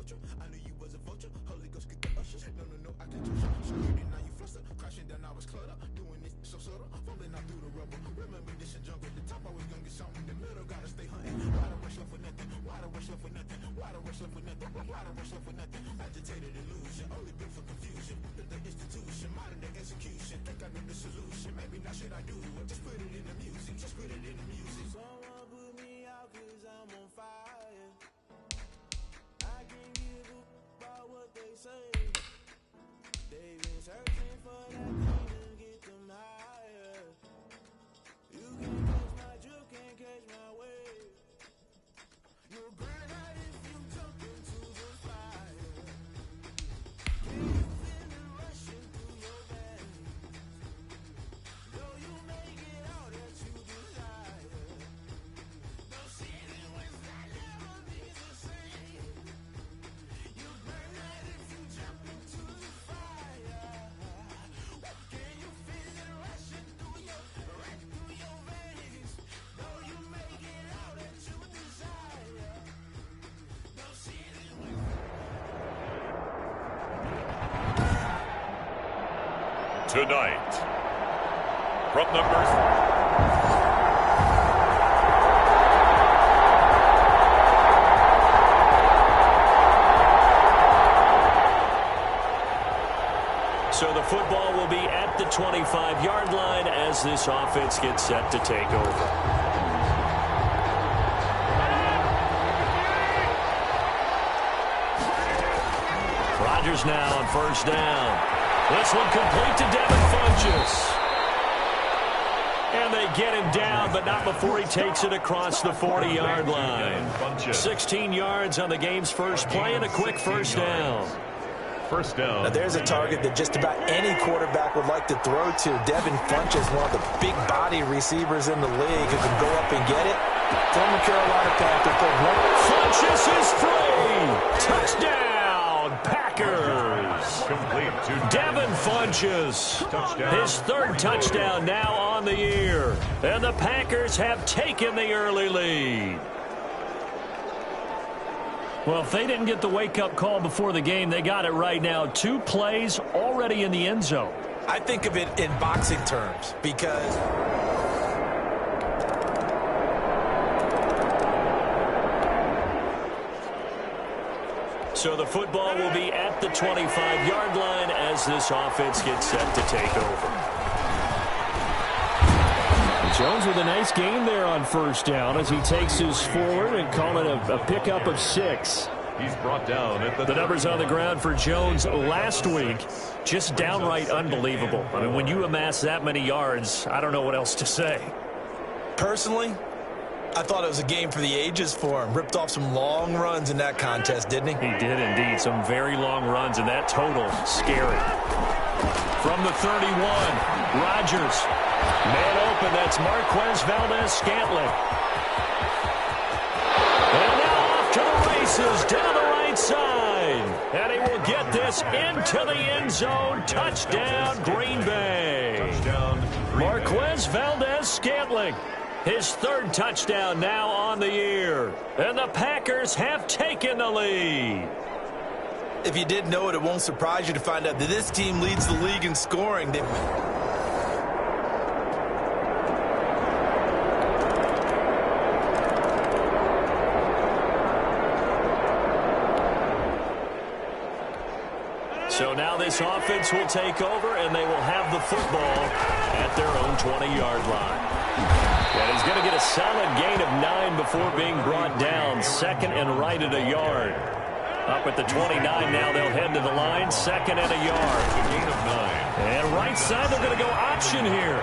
ultra. I knew you was a vulture. Holy Ghost get the ushers. No, I can do shit. Screaming, now you fluster. Crashing down, I was cluttered. Doing this so subtle. Fumbling out through the rubble. Remember this in jungle. The top, I was gonna get something. The middle, gotta stay hunting. Why the rush up for nothing? Why the rush up for nothing? Why the rush up for nothing? Why the rush up for nothing? Agitated illusion. Only built for confusion. The institution. Modern day execution. Think I know the solution. Maybe not should I do it? Just put it in the music. Just put it in the music. Someone put me out 'cause I'm on fire. I can't give a about what they say. They've been searching for that thing to get them higher. You can't catch my drift, can't catch my wave. You'll burn out if you jump into the fire. Can you feel it rushing through your veins? Though you make it all that you desire. No city was that never be the same. You burn out if you jump into the fire. Can you feel it rushing through your veins? Though you make it all that you desire. No city was Tonight, from number So the football will be at the 25-yard line as this offense gets set to take over. Rodgers now on first down. This one complete to Devin Funchess. And they get him down, but not before he takes it across the 40-yard line. 16 yards on the game's first play and a quick first down. First down. Now there's a target that just about any quarterback would like to throw to. Devin Funchess, one of the big body receivers in the league who can go up and get it. Former Carolina Panther. Funchess is free. Touchdown, Packers. Complete to Devin Funchess. Touchdown. His third touchdown now on the year. And the Packers have taken the early lead. Well, if they didn't get the wake-up call before the game, they got it right now. 2 plays already in the end zone. I think of it in boxing terms because so the football will be at the 25-yard line as this offense gets set to take over. Jones with a nice gain there on first down as he takes his forward and call it a pickup of 6. He's brought down at the numbers on the ground for Jones last week, just downright unbelievable. I mean, when you amass that many yards, I don't know what else to say. Personally, I thought it was a game for the ages for him. Ripped off some long runs in that contest, didn't he? He did indeed. Some very long runs, and that total, scary. From the 31, Rodgers. Man open, that's Marquez Valdez-Scantling. And now off to the races down the right side. And he will get this into the end zone. Touchdown, Green Bay. touchdown. Marquez Valdez-Scantling. His third touchdown now on the year. And the Packers have taken the lead. If you didn't know it, it won't surprise you to find out that this team leads the league in scoring. So now this offense will take over, and they will have the football at their own 20-yard line. And he's going to get a solid gain of 9 before being brought down. Second and right at a yard. Up at the 29 now, they'll head to the line. Second and a yard. A gain of 9. And right side, they're going to go option here.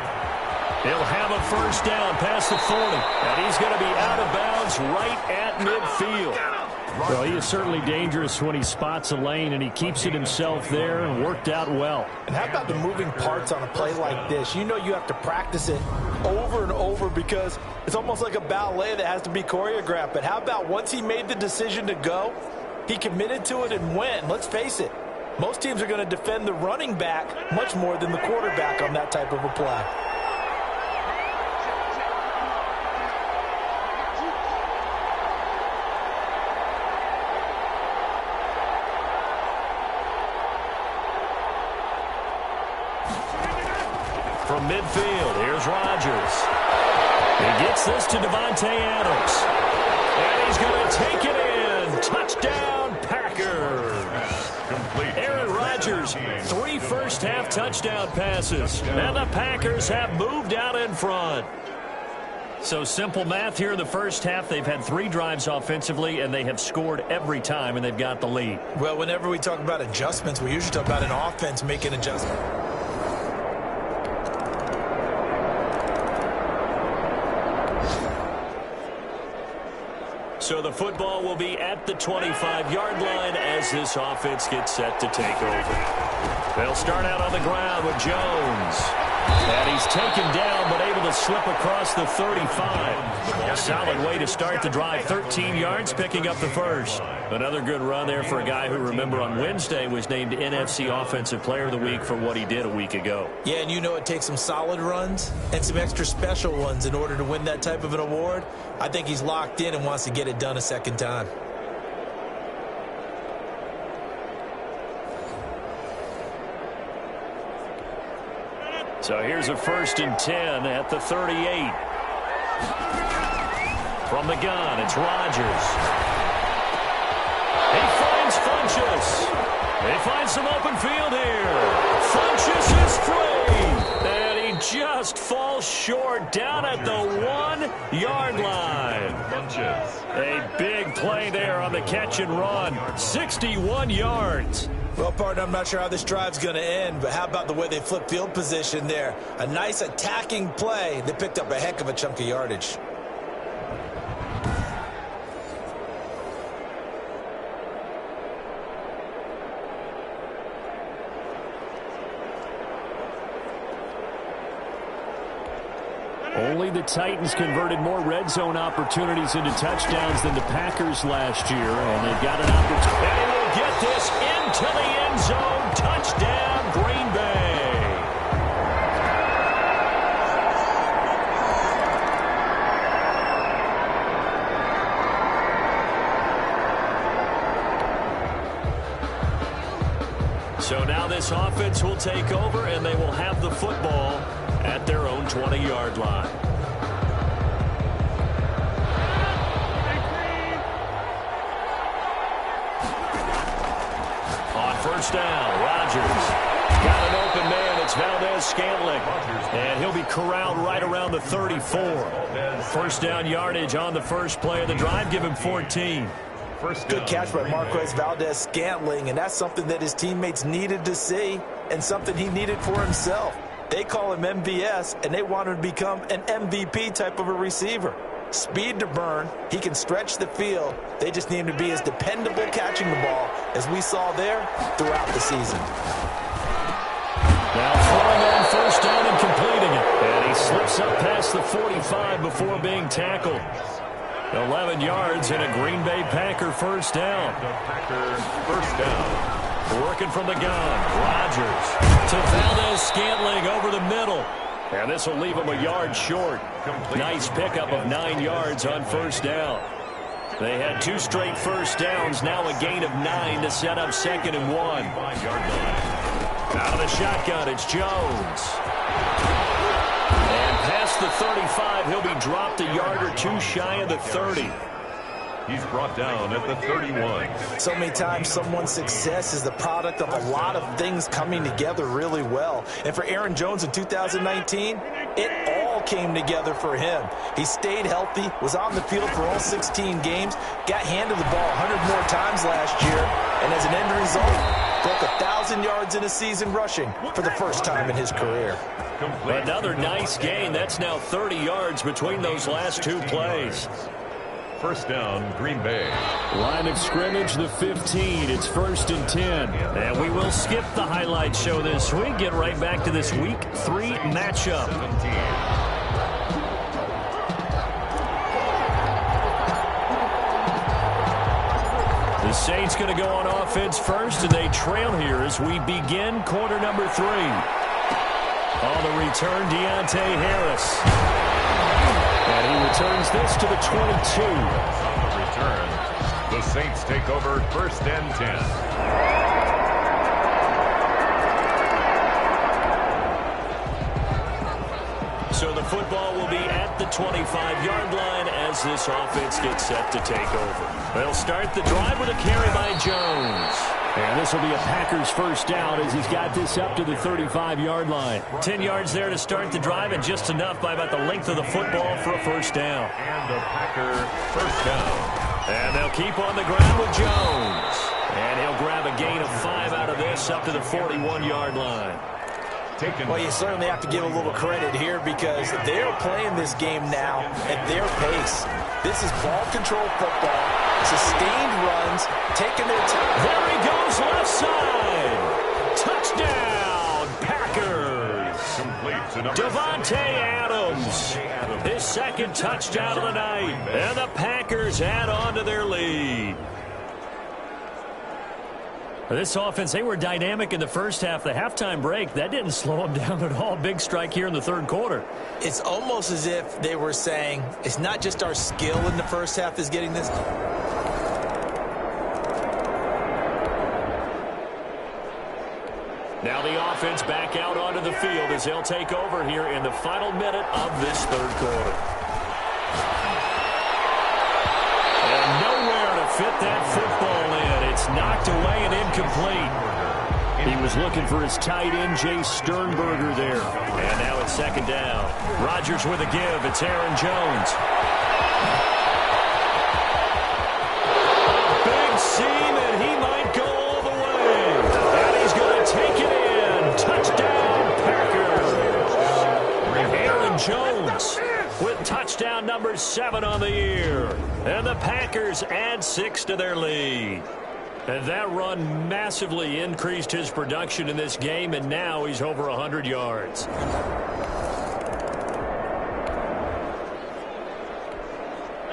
He'll have a first down past the 40. And he's going to be out of bounds right at midfield. Well, he is certainly dangerous when he spots a lane, and he keeps it himself there and worked out well. And how about the moving parts on a play like this? You know you have to practice it over and over because it's almost like a ballet that has to be choreographed. But how about once he made the decision to go, he committed to it and went. Let's face it, most teams are going to defend the running back much more than the quarterback on that type of a play. from midfield. Here's Rodgers. He gets this to Devontae Adams. And he's going to take it in. Touchdown, Packers. Complete. Aaron Rodgers, 3 first-half touchdown passes. And the Packers have moved out in front. So simple math here in the first half. They've had 3 drives offensively, and they have scored every time, and they've got the lead. Well, whenever we talk about adjustments, we usually talk about an offense making adjustments. So the football will be at the 25-yard line as this offense gets set to take over. They'll start out on the ground with Jones. And he's taken down, but able to slip across the 35. A solid way to start the drive. 13 yards, picking up the first. Another good run there for a guy who, remember, on Wednesday was named NFC Offensive Player of the Week for what he did a week ago. Yeah, and you know it takes some solid runs and some extra special ones in order to win that type of an award. I think he's locked in and wants to get it done a second time. So here's a 1st and 10 at the 38. From the gun, it's Rodgers. He finds Funchess. They find some open field here. Funchess is free. And he just falls short down at the 1-yard line. Funchess. A big play there on the catch and run. 61 yards. Well, partner, I'm not sure how this drive's going to end, but how about the way they flip field position there? A nice attacking play. They picked up a heck of a chunk of yardage. Only the Titans converted more red zone opportunities into touchdowns than the Packers last year, and they've got an opportunity. And they will get this into the end zone. Touchdown, Green Bay. So now this offense will take over, and they will have the football at their own 20-yard line. On first down, Rodgers got an open man. It's Valdez-Scantling, and he'll be corralled right around the 34. First down yardage on the first play of the drive. Give him 14. Good catch by Marquez Valdez-Scantling, and that's something that his teammates needed to see and something he needed for himself. They call him MVS, and they want him to become an MVP type of a receiver. Speed to burn. He can stretch the field. They just need him to be as dependable catching the ball as we saw there throughout the season. Now throwing on first down and completing it. And he slips up past the 45 before being tackled. 11 yards and a Green Bay Packer first down. The Packers first down. Working from the gun, Rodgers to Valdez-Scantling over the middle. And this will leave him a yard short. Nice pickup of 9 yards on first down. They had 2 straight first downs, now a gain of 9 to set up 2nd and 1. 5-yard line. Out of the shotgun, it's Jones. And past the 35, he'll be dropped a yard or 2 shy of the 30. He's brought down at the 31. So many times someone's success is the product of a lot of things coming together really well. And for Aaron Jones in 2019, it all came together for him. He stayed healthy, was on the field for all 16 games, got handed the ball 100 more times last year, and as an end result, broke 1,000 yards in a season rushing for the first time in his career. Another nice gain. That's now 30 yards between those last 2 plays. First down, Green Bay. Line of scrimmage, the 15. It's 1st and 10. And we will skip the highlight show this week. Get right back to this Week 3 matchup. 17. The Saints going to go on offense first, and they trail here as we begin quarter number 3. On the return, Deontay Harris. And he returns this to the 22. On the return, the Saints take over 1st and 10. football will be at the 25-yard line as this offense gets set to take over. They'll start the drive with a carry by Jones. And this will be a Packers first down as he's got this up to the 35-yard line. 10 yards there to start the drive, and just enough by about the length of the football for a first down. And a Packer first down. And they'll keep on the ground with Jones. And he'll grab a gain of 5 out of this up to the 41-yard line. Well, you certainly have to give a little credit here because they're playing this game now at their pace. This is ball control football, sustained runs, taking their time. There he goes, left side. Touchdown, Packers. Devontae Adams, his second touchdown of the night. And the Packers add on to their lead. This offense, they were dynamic in the first half. The halftime break, that didn't slow them down at all. Big strike here in the third quarter. It's almost as if they were saying, it's not just our skill in the first half that's getting this. Now the offense back out onto the field as they'll take over here in the final minute of this third quarter. And nowhere to fit that football in. It's knocked away and incomplete. He was looking for his tight end, Jay Sternberger there. And now it's second down. Rodgers with a give. It's Aaron Jones. Big seam, and he might go all the way. And he's going to take it in. Touchdown, Packers. Aaron Jones with touchdown number 7 on the year. And the Packers add 6 to their lead. And that run massively increased his production in this game, and now he's over 100 yards.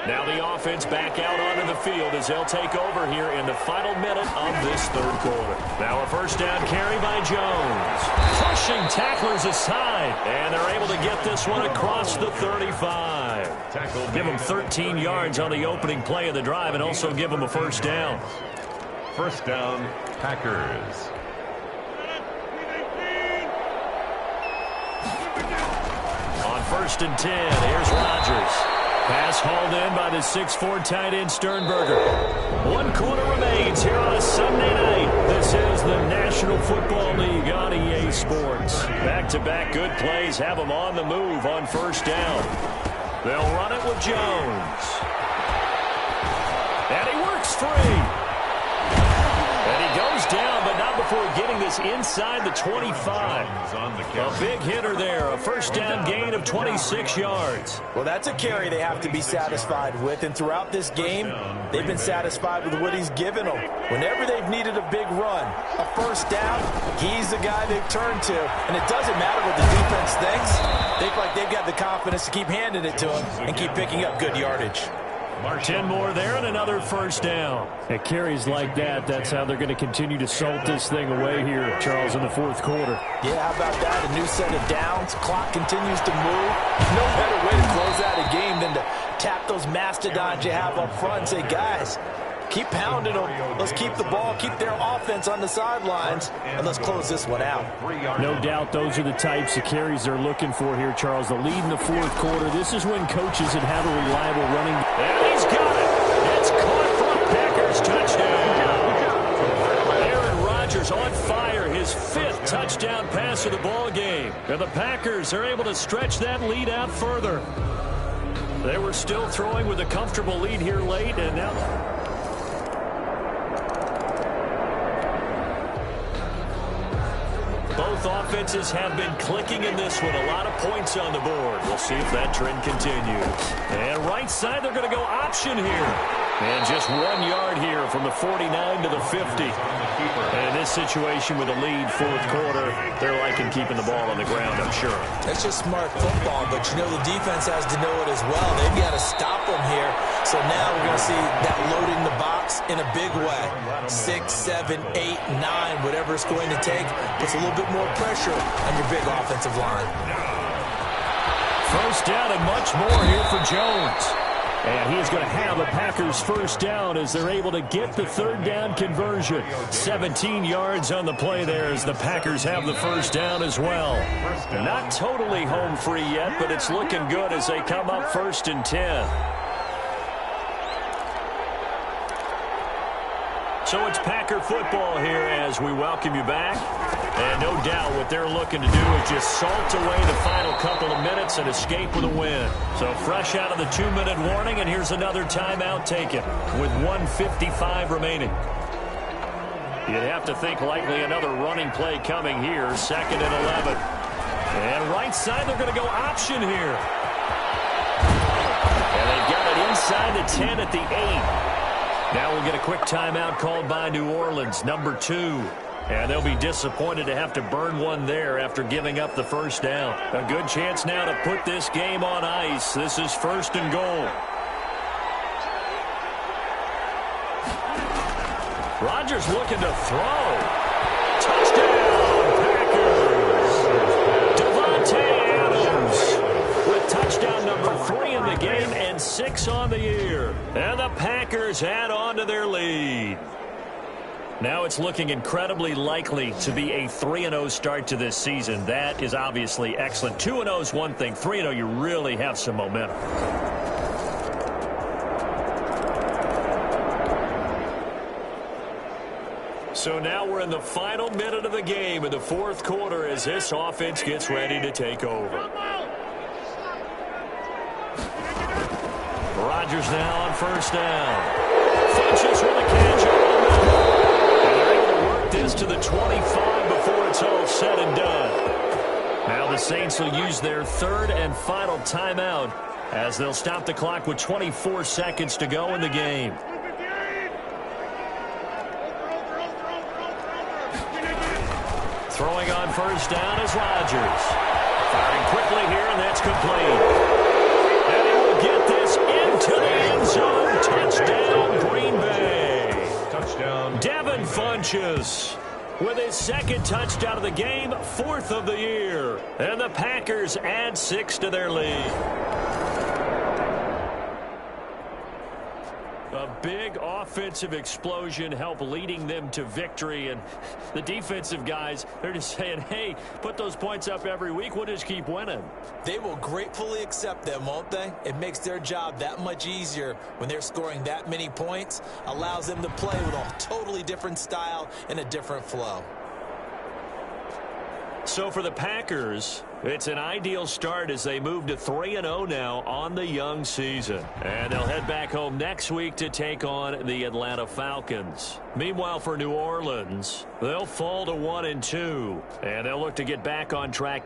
Now the offense back out onto the field as they'll take over here in the final minute of this third quarter. Now a first down carry by Jones. Pushing tacklers aside, and they're able to get this one across the 35. Give them 13 yards on the opening play of the drive and also give them a first down. First down, Packers. On first and 10, here's Rodgers. Pass hauled in by the 6'4" tight end Sternberger. 1 quarter remains here on a Sunday night. This is the National Football League on EA Sports. Back-to-back good plays have them on the move on first down. They'll run it with Jones. And he works free. And he goes down, but not before getting this inside the 25. A big hitter there, a first down gain of 26 yards. Well, that's a carry they have to be satisfied with, and throughout this game, they've been satisfied with what he's given them. Whenever they've needed a big run, a first down, he's the guy they've turned to. And it doesn't matter what the defense thinks. They feel like they've got the confidence to keep handing it to him and keep picking up good yardage. 10 more there and another first down. At carries like that, that's how they're going to continue to salt this thing away here, Charles, in the fourth quarter. Yeah, how about that? A new set of downs. Clock continues to move. No better way to close out a game than to tap those mastodons you have up front and say, guys, keep pounding them. Let's keep the ball, keep their offense on the sidelines, and let's close this one out. No doubt those are the types of carries they're looking for here, Charles. The lead in the fourth quarter. This is when coaches that have a reliable running. And he's got it. It's caught for a Packers touchdown. Aaron Rodgers on fire. His 5th touchdown pass of the ball game. And the Packers are able to stretch that lead out further. They were still throwing with a comfortable lead here late, and now... Both offenses have been clicking in this one. A lot of points on the board. We'll see if that trend continues. And right side, they're going to go option here. And just 1 yard here from the 49 to the 50. And in this situation with a lead fourth quarter, they're liking keeping the ball on the ground, I'm sure. That's just smart football, but you know the defense has to know it as well. They've got to stop them here. So now we're going to see that loading the box in a big way. 6, 7, 8, 9, whatever it's going to take, puts a little bit more pressure on your big offensive line. First down and much more here for Jones. And he is going to have a Packers first down as they're able to get the third down conversion. 17 yards on the play there as the Packers have the first down as well. Not totally home free yet, but it's looking good as they come up 1st and 10. So it's Packer football here as we welcome you back. And no doubt what they're looking to do is just salt away the final couple of minutes and escape with a win. So fresh out of the 2-minute warning, and here's another timeout taken with 1:55 remaining. You'd have to think likely another running play coming here, 2nd and 11. And right side, they're going to go option here. And they've got it inside the 10 at the 8. Now we'll get a quick timeout called by New Orleans, number 2. And they'll be disappointed to have to burn one there after giving up the first down. A good chance now to put this game on ice. This is 1st and goal. Rodgers looking to throw. Touchdown, Packers. Devontae Adams with touchdown number 3 in the game and 6 on the year. And the Packers add on to their lead. Now it's looking incredibly likely to be a 3-0 start to this season. That is obviously excellent. 2-0 is one thing. 3-0, you really have some momentum. So now we're in the final minute of the game in the 4th quarter as this offense gets ready to take over. Rodgers now on 1st down. Funches with a catch. This to the 25 before it's all said and done. Now the Saints will use their 3rd and final timeout as they'll stop the clock with 24 seconds to go in the game. Throwing on 1st down is Rodgers. Firing quickly here, and that's complete. And he will get this into the end zone. Touchdown, Green Bay. Touchdown. Devin Funches with his 2nd touchdown of the game, 4th of the year. And the Packers add 6 to their lead. A big offensive explosion helped leading them to victory. And the defensive guys, they're just saying, hey, put those points up every week. We'll just keep winning. They will gratefully accept them, won't they? It makes their job that much easier when they're scoring that many points. Allows them to play with a totally different style and a different flow. So for the Packers, it's an ideal start as they move to 3-0 now on the young season. And they'll head back home next week to take on the Atlanta Falcons. Meanwhile, for New Orleans, they'll fall to 1-2, and they'll look to get back on track.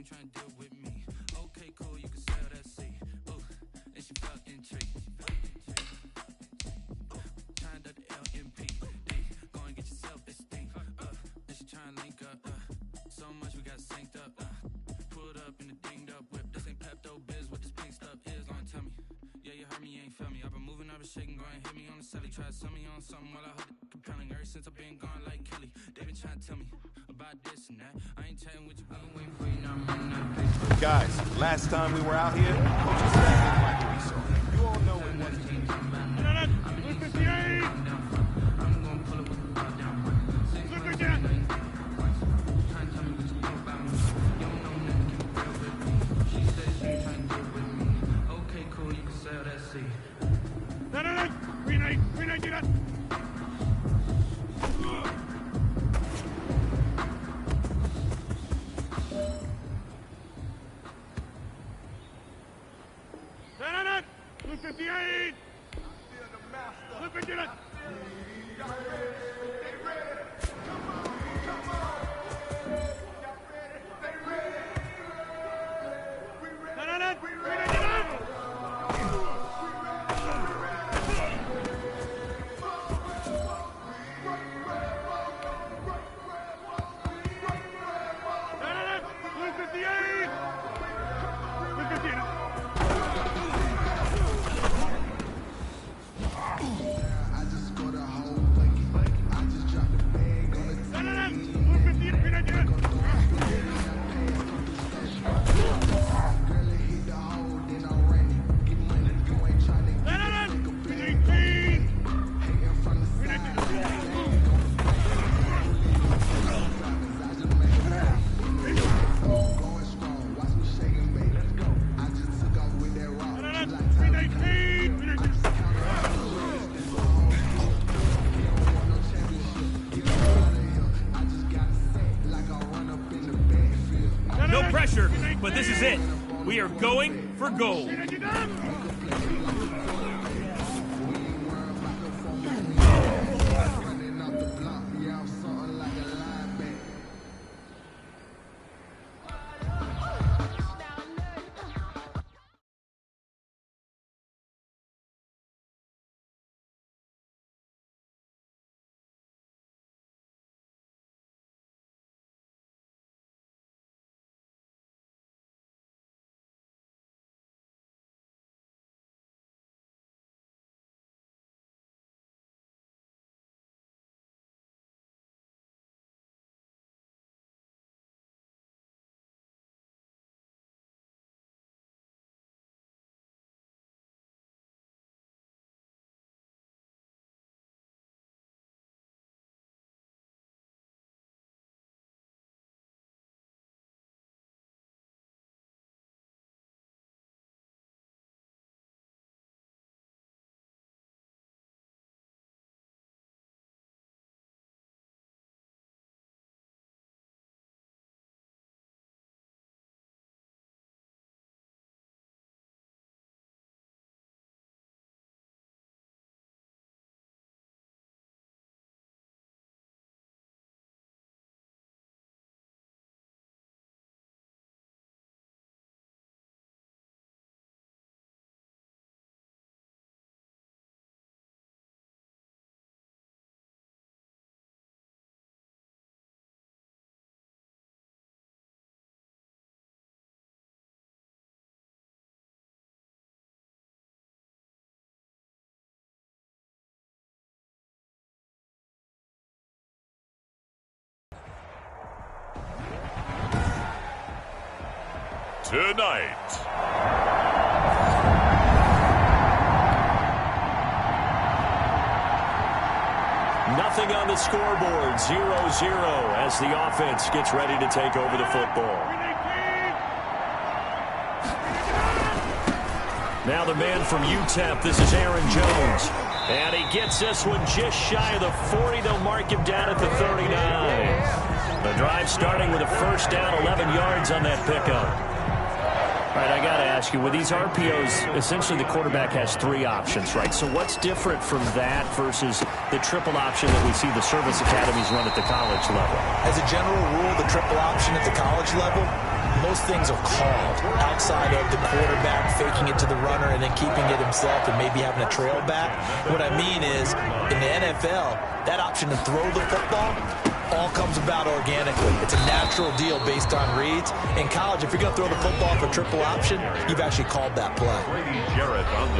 ain't trying to deal with me. Okay, cool, you can sail that sea. Ooh, and she felt intrigued. Trying to the LMP. Go and get yourself esteem. And she trying to link up. So much we got synced up. Pulled up in the dinged up whip. This ain't Pepto Biz. What this pink stuff is, don't tell me. Yeah, you heard me, you ain't feel me. I've been moving, I've been shaking, go and hit me on the celly. Try to sell me on something while I heard it compelling. Ever since I've been gone like Kelly, they been trying to tell me about this and that. I ain't chatting with you, I've been waiting for you, now I'm running out of Facebook. Guys, last time we were out here, coaches back in like we saw. You all know it wasn't. I'm gonna pull up with the ball down. Look at that! Trying to tell me what you know about me. You don't know nothing, keep it real with me. She said she ain't trying to deal with me. Okay, cool, you can sail that sea. Renee, get up! Look 58! Look at it! But this is it. We are going for gold. Tonight, nothing on the scoreboard, 0-0 as the offense gets ready to take over the football. Now the man from UTEP, this is Aaron Jones. And he gets this one just shy of the 40. They'll mark him down at the 39. The drive starting with a first down, 11 yards on that pickup. All right, I got to ask you, with these RPOs, essentially the quarterback has three options, right? So what's different from that versus the triple option that we see the service academies run at the college level? As a general rule, the triple option at the college level, most things are called outside of the quarterback faking it to the runner and then keeping it himself and maybe having a trail back. What I mean is, in the NFL, that option to throw the football all comes about organically. It's a natural deal based on reads. In college, if you're going to throw the football for triple option, you've actually called that play.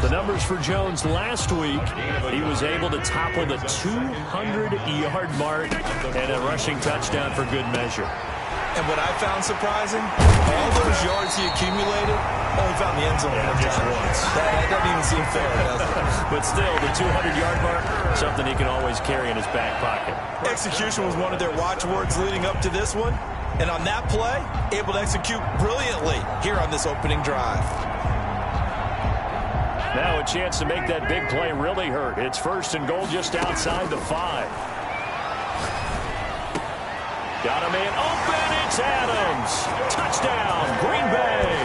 The numbers for Jones last week, he was able to topple the 200-yard mark and a rushing touchdown for good measure. And what I found surprising, all those yards he accumulated, only found the end zone just once. That doesn't even seem fair, does it? But still, the 200-yard mark, something he can always carry in his back pocket. Execution was one of their watchwords leading up to this one. And on that play, able to execute brilliantly here on this opening drive. Now a chance to make that big play really hurt. It's 1st and goal just outside the 5. Got a man open. It's Adams. Touchdown, Green Bay.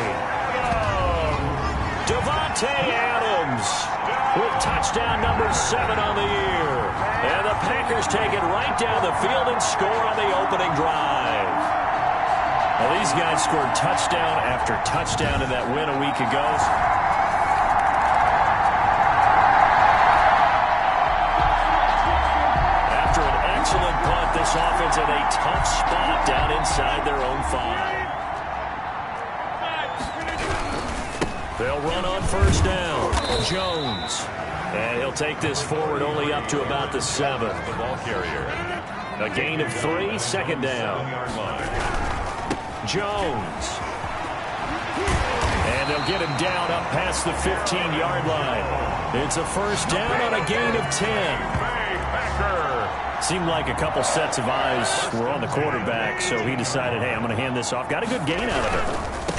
Devontae Adams with touchdown number 7 on the year. And the Packers take it right down the field and score on the opening drive. Well, these guys scored touchdown after touchdown in that win a week ago. After an excellent punt, this offense in a tough spot down inside their own 5. They'll run on 1st down. Jones. And he'll take this forward only up to about the 7. The ball carrier. A gain of 3, 2nd down. Jones. And they'll get him down up past the 15-yard line. It's a 1st down on a gain of 10. Seemed like a couple sets of eyes were on the quarterback, so he decided, hey, I'm going to hand this off. Got a good gain out of it.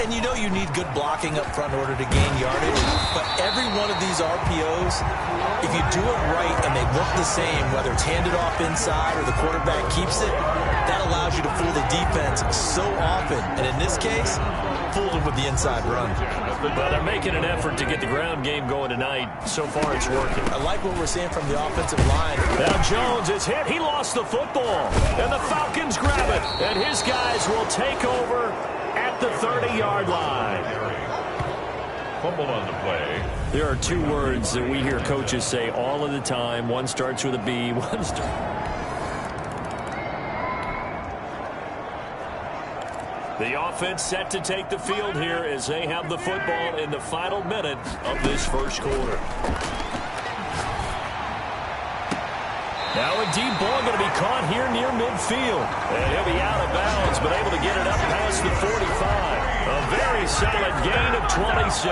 And you know you need good blocking up front in order to gain yardage. But every one of these RPOs, if you do it right and they look the same, whether it's handed off inside or the quarterback keeps it, that allows you to fool the defense so often. And in this case, fooled them with the inside run. Well, they're making an effort to get the ground game going tonight. So far, it's working. I like what we're seeing from the offensive line. Now Jones is hit. He lost the football. And the Falcons grab it. And his guys will take over at the 30-yard line. Fumble on the play. There are 2 words that we hear coaches say all of the time. One starts with a B. One starts... The offense set to take the field here as they have the football in the final minute of this 1st quarter. Now a deep ball going to be caught here near midfield. And he'll be out of bounds, but able to get it up past the 45. A very solid gain of 27.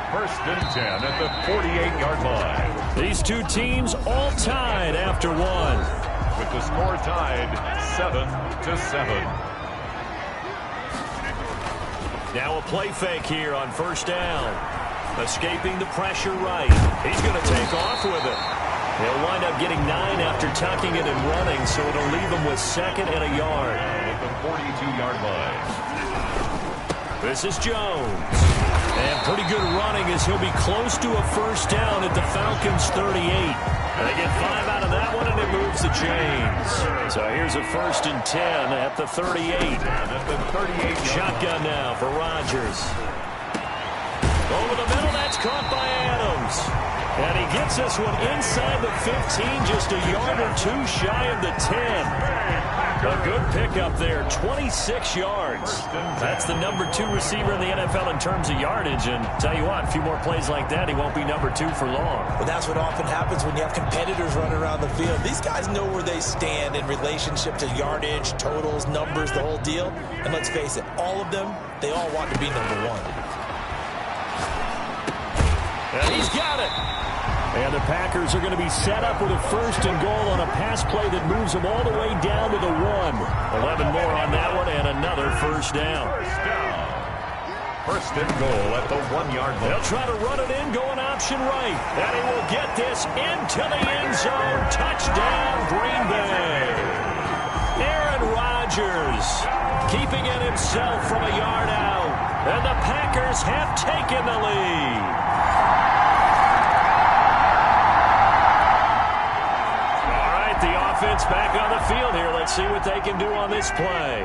1st and 10 at the 48-yard line. These 2 teams all tied after 1. With the score tied 7-7. Now a play fake here on 1st down. Escaping the pressure right. He's going to take off with it. He'll wind up getting 9 after tucking it and running, so it'll leave him with 2nd and a yard. At the 42-yard line. This is Jones. And pretty good running as he'll be close to a 1st down at the Falcons' 38. They get 5 out of that one, and it moves the chains. So here's a 1st and 10 at the 38. At the 38. Shotgun now for Rodgers. Over the middle, that's caught by Adams. And he gets this one inside the 15, just a yard or 2 shy of the 10. A good pickup there, 26 yards. That's the number 2 receiver in the NFL in terms of yardage. And tell you what, a few more plays like that, he won't be number 2 for long. But that's what often happens when you have competitors running around the field. These guys know where they stand in relationship to yardage, totals, numbers, the whole deal. And let's face it, all of them, they all want to be number 1. And he's got it. And the Packers are going to be set up with a 1st and goal on a pass play that moves them all the way down to the 1. 11 more on that one and another 1st down. 1st and goal at the 1-yard line. They'll try to run it in, going option right. And he will get this into the end zone. Touchdown, Green Bay. Aaron Rodgers keeping it himself from a yard out. And the Packers have taken the lead. Offense back on the field here. Let's see what they can do on this play.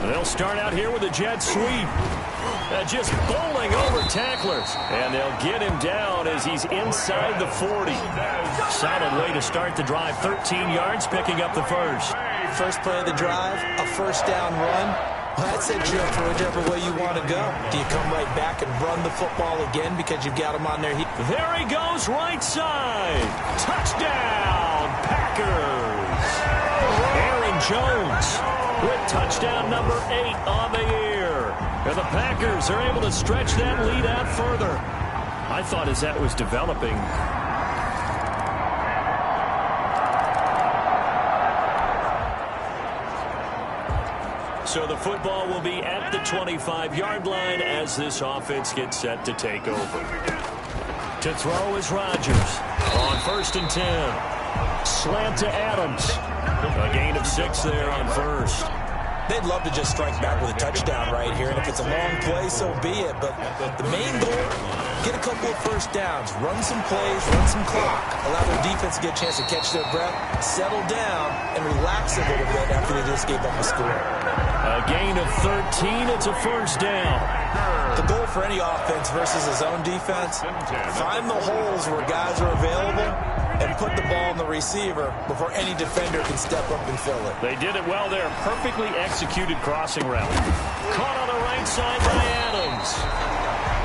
They'll start out here with a jet sweep. Just bowling over tacklers. And they'll get him down as he's inside the 40. Solid way to start the drive. 13 yards, picking up the first. First play of the drive, a first down run. Well, that sets you up for whichever way you want to go. Do you come right back and run the football again because you've got him on their heels? There he goes, right side. Touchdown, Packers. Aaron Jones with touchdown number 8 on the year. And the Packers are able to stretch that lead out further. I thought as that was developing, so the football will be at the 25-yard line as this offense gets set to take over. To throw is Rodgers on 1st and 10. Slant to Adams. A gain of 6 there on first. They'd love to just strike back with a touchdown right here, and if it's a long play, so be it. But the main goal, get a couple of first downs, run some plays, run some clock, allow their defense to get a chance to catch their breath, settle down, and relax a little bit after they just gave up a score. A gain of 13. It's a first down. The goal for any offense versus his own defense, find the holes where guys are available and put the ball in the receiver before any defender can step up and fill it. They did it well there. Perfectly executed crossing route. Caught on the right side by Adams.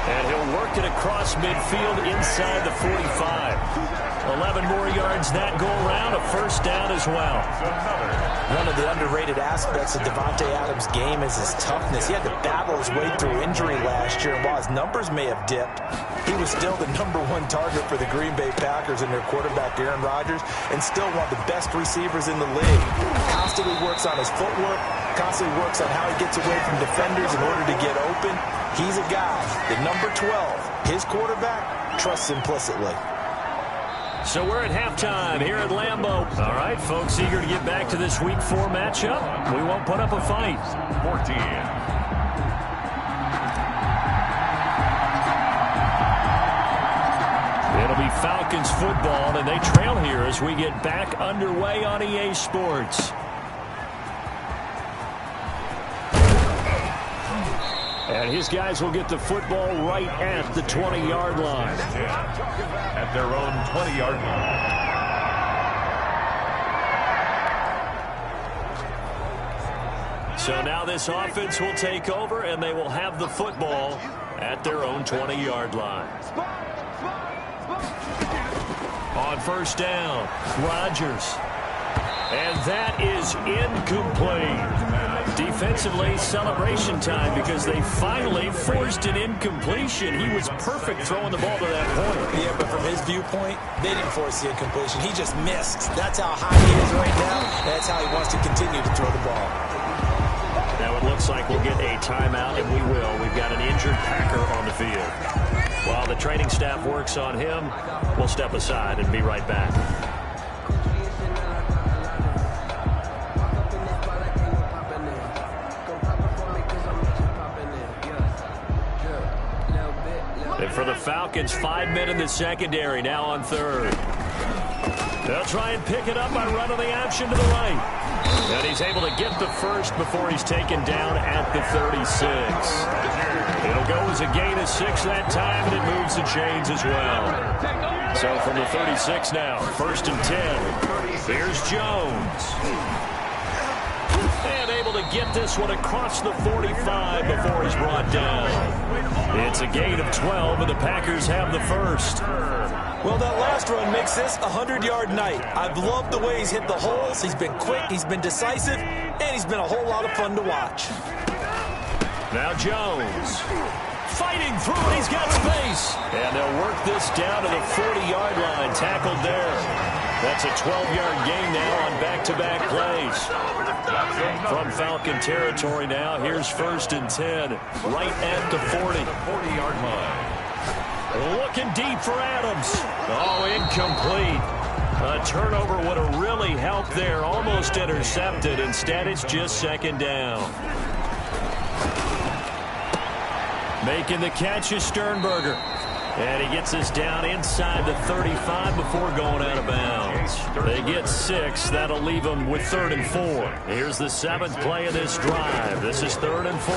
And he'll work it across midfield inside the 45. 11 more yards that go around, a first down as well. One of the underrated aspects of Davante Adams' game is his toughness. He had to battle his way through injury last year, and while his numbers may have dipped, he was still the #1 target for the Green Bay Packers and their quarterback, Aaron Rodgers, and still one of the best receivers in the league. Constantly works on his footwork, constantly works on how he gets away from defenders in order to get open. He's a guy, the number 12, his quarterback, trusts implicitly. So we're at halftime here at Lambeau. All right, folks, eager to get back to this Week 4 matchup. We won't put up a fight. 14. It'll be Falcons football, and they trail here as we get back underway on EA Sports. And his guys will get the football right at the 20-yard line. At their own 20-yard line. So now this offense will take over, and they will have the football at their own 20-yard line. On first down, Rodgers. And that is incomplete. Defensively, celebration time because they finally forced an incompletion. He was perfect throwing the ball to that point. Yeah, but from his viewpoint, they didn't force the incompletion. He just missed. That's how high he is right now. That's how he wants to continue to throw the ball. Now it looks like we'll get a timeout, and we will. We've got an injured Packer on the field. While the training staff works on him, we'll step aside and be right back. And for the Falcons, 5 men in the secondary, now on third. They'll try and pick it up by running the option to the right. And he's able to get the first before he's taken down at the 36. It'll go as a gain of 6 that time, and it moves the chains as well. So from the 36 now, 1st and 10. Here's Jones. And able to get this one across the 45 before he's brought down. It's a gain of 12, and the Packers have the first. Well, that last run makes this a 100-yard night. I've loved the way he's hit the holes. He's been quick, he's been decisive, and he's been a whole lot of fun to watch. Now Jones. Fighting through it, he's got space. And they'll work this down to the 40-yard line, tackled there. That's a 12-yard gain now on back-to-back plays. From Falcon territory now, here's 1st and 10, right at the 40-yard line. Looking deep for Adams. Oh, incomplete. A turnover would have really helped there, almost intercepted. Instead, it's just 2nd down. Making the catch is Sternberger. And he gets us down inside the 35 before going out of bounds. They get 6. That'll leave them with 3rd and 4. Here's the 7th play of this drive. This is 3rd and 4.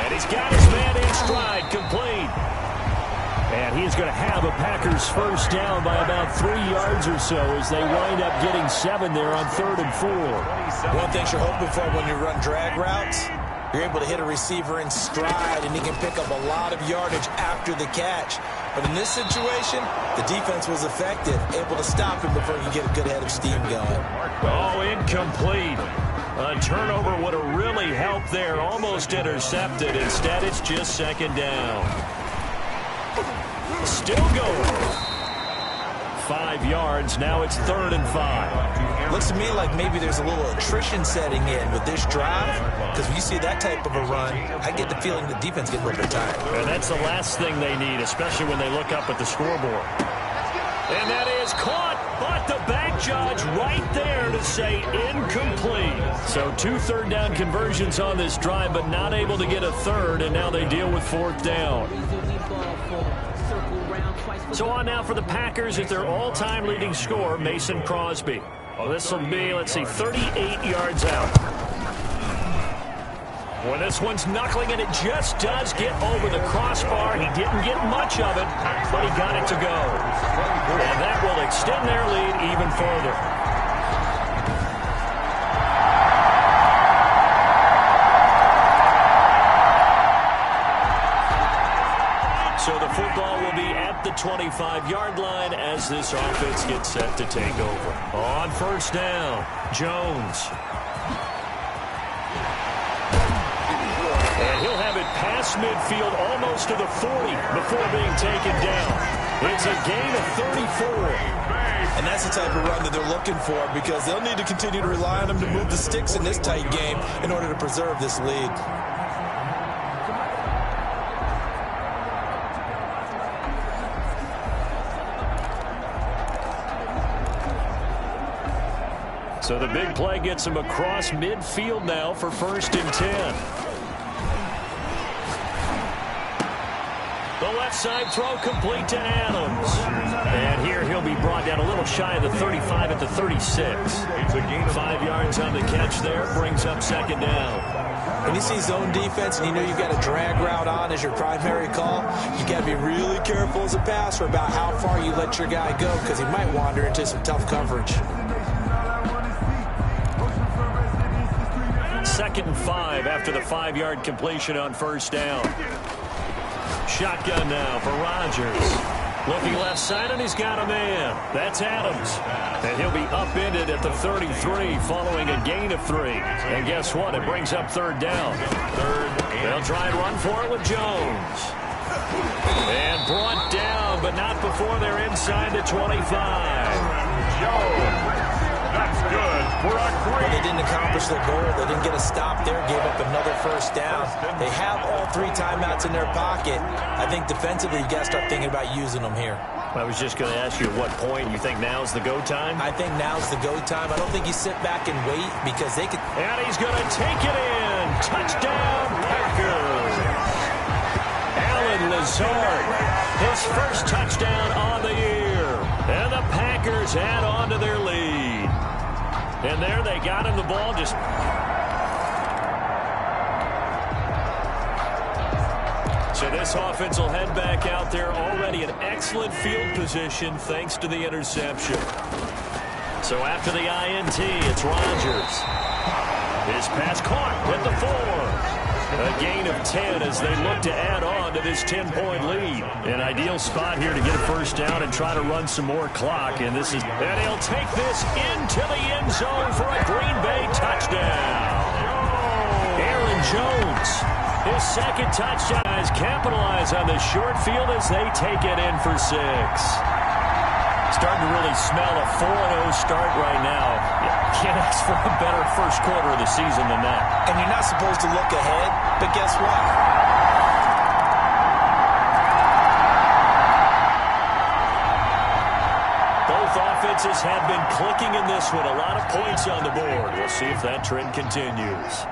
And he's got his man in stride, complete. And he's going to have a Packers first down by about 3 yards or so as they wind up getting 7 there on 3rd and 4. One thing you're hoping for when you run drag routes, you're able to hit a receiver in stride, and he can pick up a lot of yardage after the catch. But in this situation, the defense was effective, able to stop him before you get a good head of steam going. Oh, incomplete. A turnover would have really helped there. Almost intercepted. Instead, it's just 2nd down. Still going. 5 yards. Now it's 3rd and 5. Looks to me like maybe there's a little attrition setting in with this drive, because when you see that type of a run, I get the feeling the defense gets a little bit tired. And that's the last thing they need, especially when they look up at the scoreboard. And that is caught, but the back judge right there to say incomplete. So 2 third down conversions on this drive, but not able to get a third, and now they deal with 4th down. So on now for the Packers at their all-time leading scorer, Mason Crosby. Well, this will be, let's see, 38 yards out. Well, this one's knuckling, and it just does get over the crossbar. He didn't get much of it, but he got it to go. And that will extend their lead even further. So the football will be at the 25-yard line as this offense gets set to take over. On 1st down, Jones. And he'll have it past midfield almost to the 40 before being taken down. It's a gain of 34. And that's the type of run that they're looking for, because they'll need to continue to rely on him to move the sticks in this tight game in order to preserve this lead. So the big play gets him across midfield now for 1st and 10. The left side throw complete to Adams. And here he'll be brought down a little shy of the 35 at the 36. 5 yards on the catch there, brings up 2nd down. When you see zone defense and you know you've got a drag route on as your primary call, you got to be really careful as a passer about how far you let your guy go, because he might wander into some tough coverage. 2nd and 5 after the 5-yard completion on 1st down. Shotgun now for Rodgers. Looking left side, and he's got a man. That's Adams. And he'll be upended at the 33 following a gain of 3. And guess what? It brings up 3rd down. They'll try and run for it with Jones. And brought down, but not before they're inside the 25. Jones. That's good for a Well, they didn't accomplish their goal. They didn't get a stop there, gave up another 1st down. They have all 3 timeouts in their pocket. I think defensively, you got to start thinking about using them here. I was just going to ask you at what point you think now's the go time? I think now's the go time. I don't think you sit back and wait, because they could. And he's going to take it in. Touchdown, Packers. Alan Lazard, his first touchdown on the year. And the Packers add on to their lead. And there they got him the ball just... So this offense will head back out there, already in excellent field position thanks to the interception. So after the INT, it's Rodgers. His pass caught at the 4. A gain of 10 as they look to add on to this 10-point lead. An ideal spot here to get a 1st down and try to run some more clock. And he'll take this into the end zone for a Green Bay touchdown. Aaron Jones, his 2nd touchdown. Guys capitalize on the short field as they take it in for 6. Starting to really smell a 4-0 start right now. Can't ask for a better first quarter of the season than that. And you're not supposed to look ahead, but guess what? Both offenses have been clicking in this one. A lot of points on the board. We'll see if that trend continues.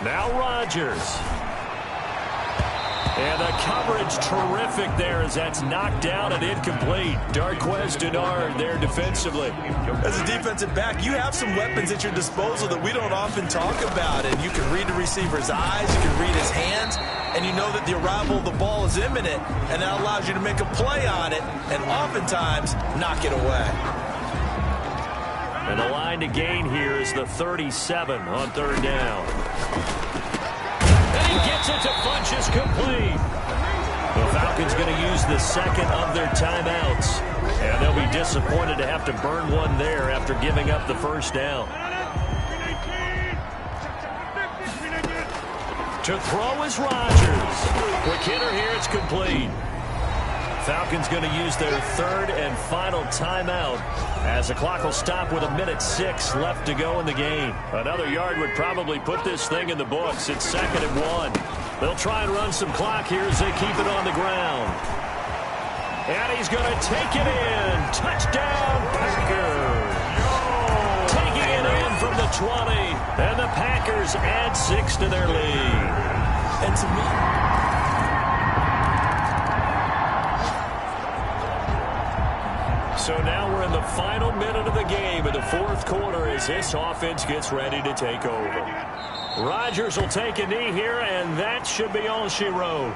Now Rodgers. And the coverage terrific there as that's knocked down and incomplete. Darquez Denard there defensively. As a defensive back, you have some weapons at your disposal that we don't often talk about. And you can read the receiver's eyes, you can read his hands, and you know that the arrival of the ball is imminent, and that allows you to make a play on it and oftentimes knock it away. And the line to gain here is the 37 on third down. And he gets it to Funchess complete. The Falcons going to use the second of their timeouts. And they'll be disappointed to have to burn one there after giving up the first down. To throw is Rodgers. Quick hitter here, it's complete. Falcons going to use their third and final timeout as the clock will stop with 1:06 left to go in the game. Another yard would probably put this thing in the books. It's 2nd and 1. They'll try and run some clock here as they keep it on the ground. And he's going to take it in. Touchdown, Packers. Taking it in from the 20. And the Packers add 6 to their lead. And to me, so now we're in the final minute of the game in the fourth quarter as this offense gets ready to take over. Rodgers will take a knee here, and that should be all she wrote.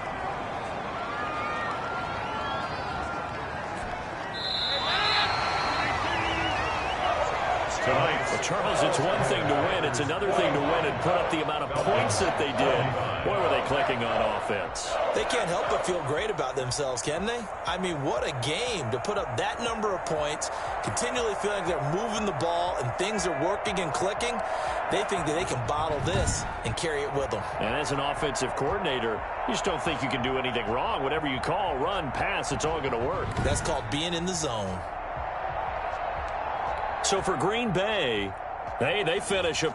Tonight, well, Charles, it's one thing to win. It's another thing to win and put up the amount of points that they did. Boy, were they clicking on offense. they can't help but feel great about themselves, can they? I mean, what a game to put up that number of points, continually feeling like they're moving the ball and things are working and clicking. They think that they can bottle this and carry it with them. And as an offensive coordinator, you just don't think you can do anything wrong. Whatever you call, run, pass, it's all going to work. That's called being in the zone. So for Green Bay, they finish a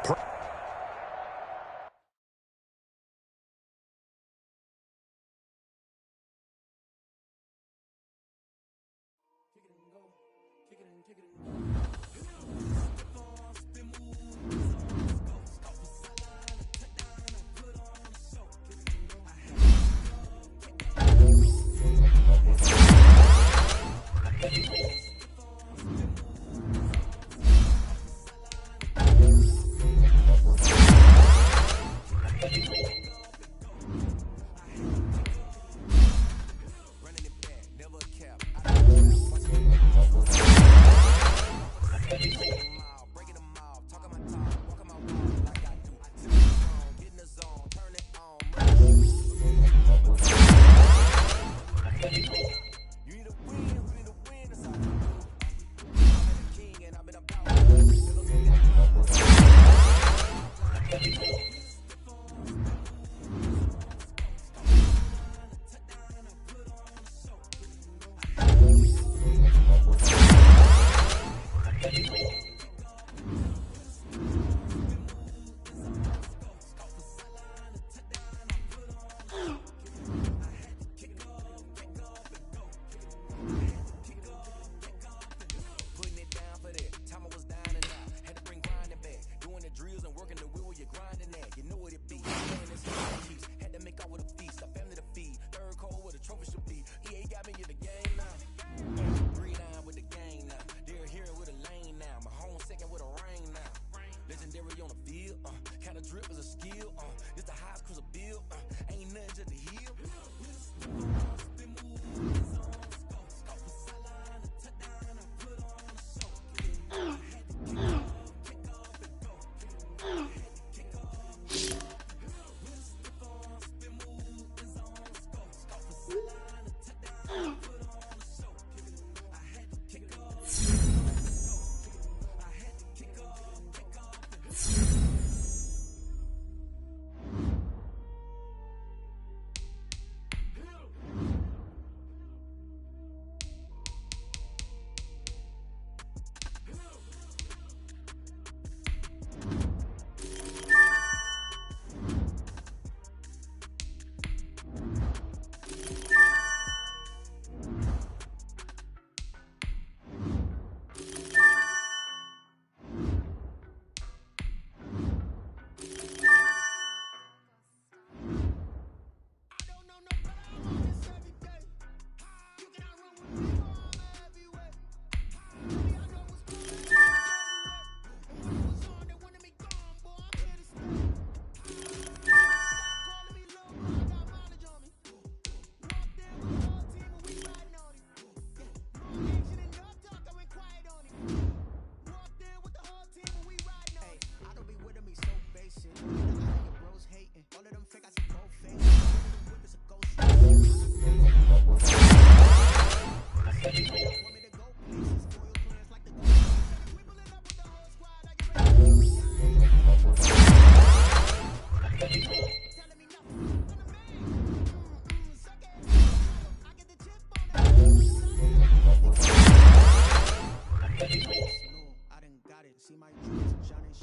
see my dreams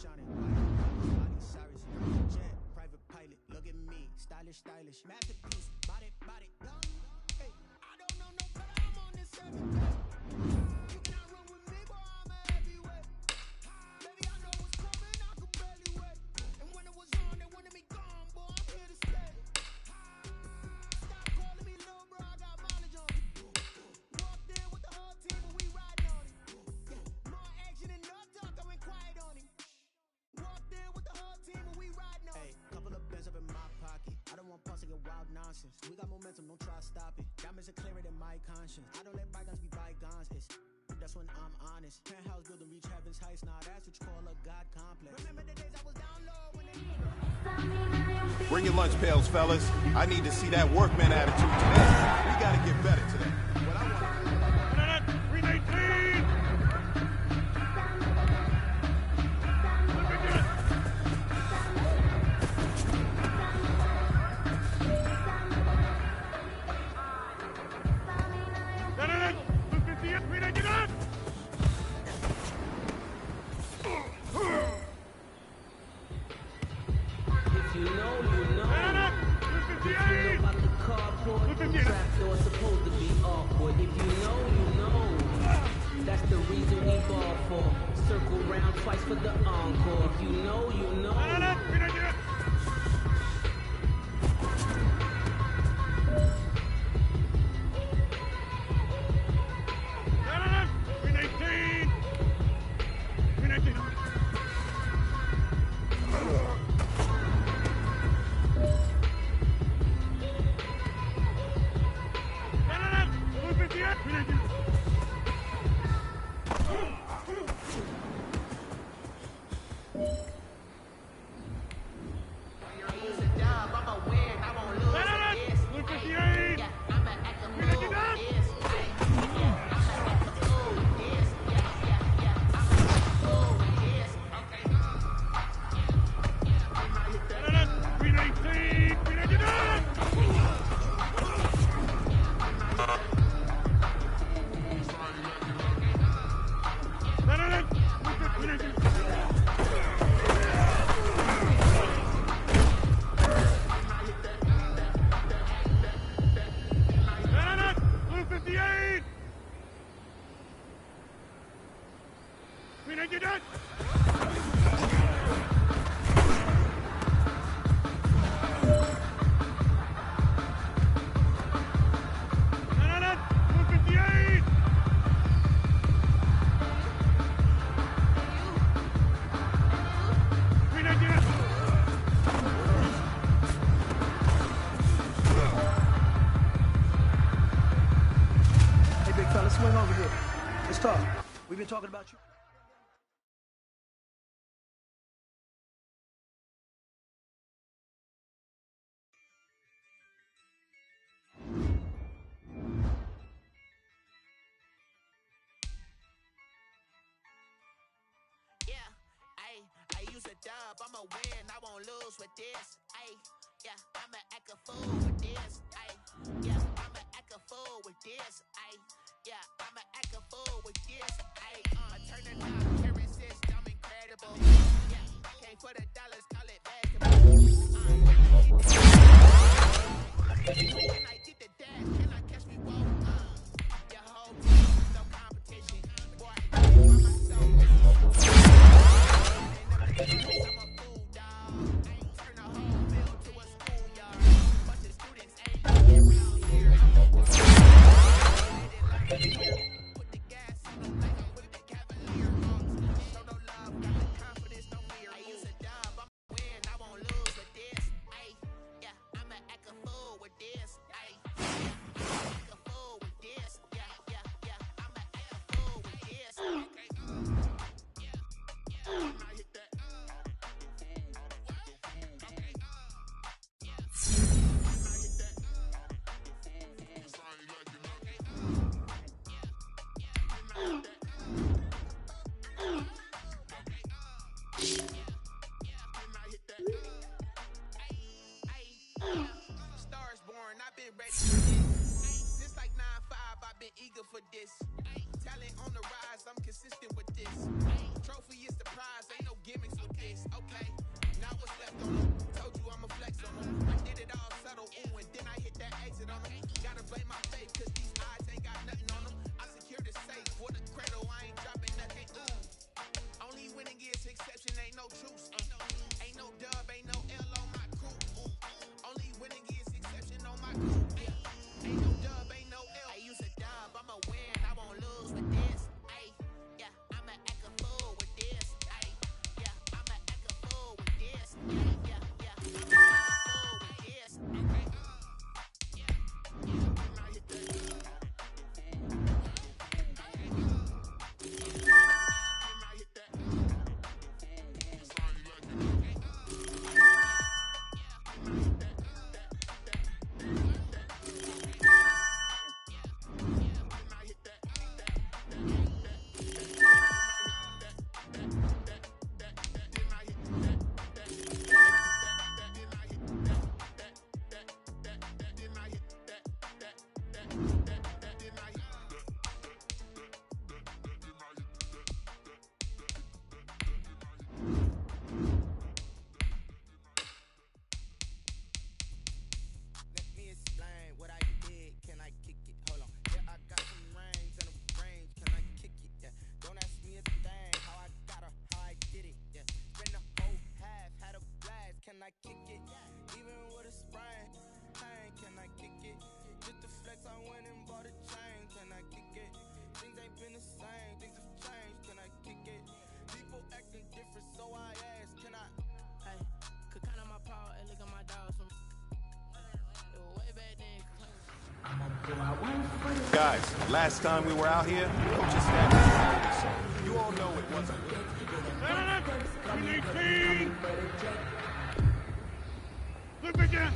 shining. Miley Cyrus, jet, private pilot. Look at me, stylish, masterpiece. Body, hey, I don't know no better. I'm on this heavy pace. You cannot run with me, boy. I'm a heavyweight. Baby, I know what's coming. I can barely wait. And when it was on, they wanted me gone, boy. I'm here to stay. Stop calling me little bro. I got mileage on me. Walked in with the whole team, and we riding on it. More action and no talk. I went quiet on him. Walked in with the whole team, and we riding on it. Couple of bands up in my pocket. I don't want pulse to get wild nonsense. We got momentum, don't try to stop it. Diamonds are clearer than my conscience. I don't let bygones be bygones. That's when I'm honest. Penthouse building, reach heaven's heights. Now that's what you call a God complex. Remember the days I was down low when they... Bring your lunch pails, fellas. I need to see that workman attitude today. We got to get better today. What I want... 319! Circle round twice for the encore. If you know, you know. Swing over here. Let's talk. We've been talking about you. Yeah, I use a dub. I'ma win. I won't lose with this. Yeah, I'ma act a fool with this. Yeah, I'ma act a fool with this. Yeah, I'ma act a fool with this. I turn it up, carry system incredible. Yeah, came for the dollars, call it basketball. Can I get the dash? Can I catch me roll? Your whole team, no competition. Boy, I am myself. I'm a fool, dog. I ain't turn a whole field to a schoolyard. Bunch of students ain't around here. I'm a dog. They didn't like it here. Guys, last time we were out here, coach's staff was so you all know it wasn't good. 18! Look again!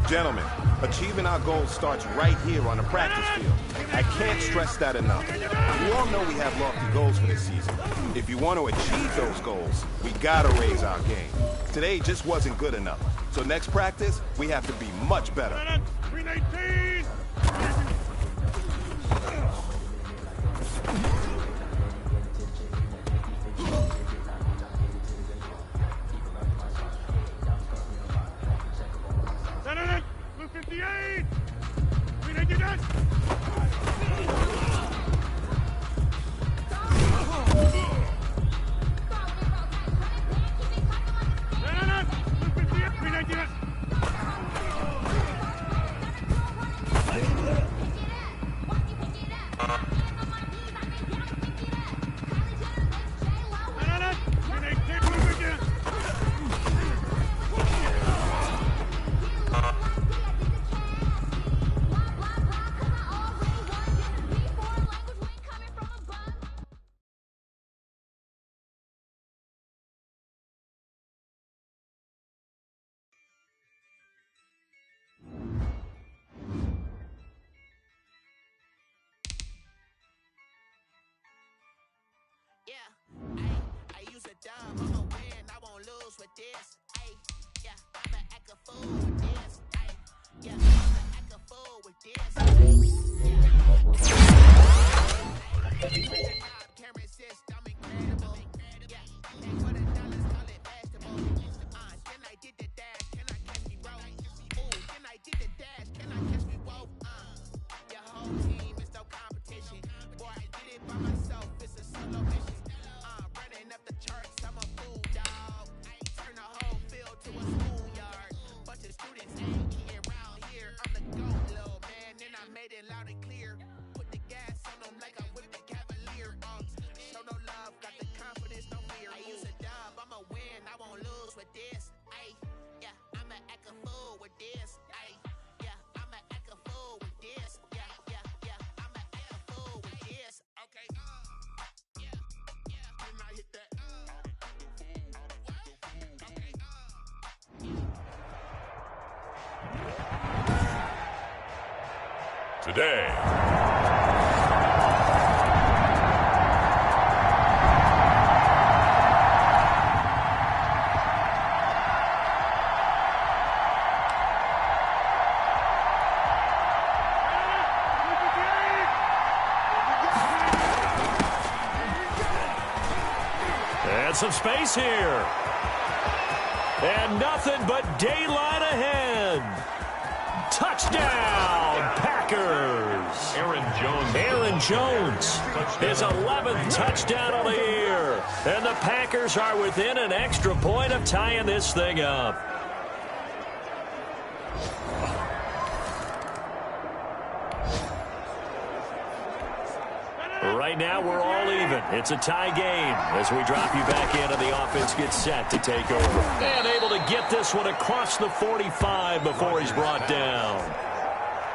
Gentlemen, achieving our goals starts right here on the practice field. I can't stress that enough. We all know we have lofty goals for this season. If you want to achieve those goals, we gotta raise our game. Today just wasn't good enough. So next practice, we have to be much better. 319! I'ma win, I won't lose with this. Ay, yeah, I'ma act a fool with this. Ay, yeah, I'ma act a fool with this. Camera assist, I'm incredible. Yeah, take for the dollars, call it vegetable. Then I did the dash, can I catch me roll? Ooh, then I did the dash, can I catch me roll? Your whole team is no competition. Boy, I did it by myself, it's a solo mission. Running up the charts, I'm a fool, dog. I ain't turn the whole field to a schoolyard. Bunch of students ain't eating around here. I'm the GOAT, little man, and I made it loud and clear. Put the gas on them like I whipped the Cavalier. Show no love, got the confidence, no fear. I use a dub, I'ma win, I won't lose with this. Ay, yeah, I'ma act a fool with this. Ay, yeah, I'ma act a fool with this. Yeah, yeah, yeah, I'ma act a fool with this. Okay, I hit that. Today. And some space here. And nothing but daylight ahead. Touchdown, Packers. Aaron Jones, his 11th touchdown of the year. And the Packers are within an extra point of tying this thing up. Right now, we're all even. It's a tie game as we drop you back in and the offense gets set to take over. And able to get this one across the 45 before he's brought down.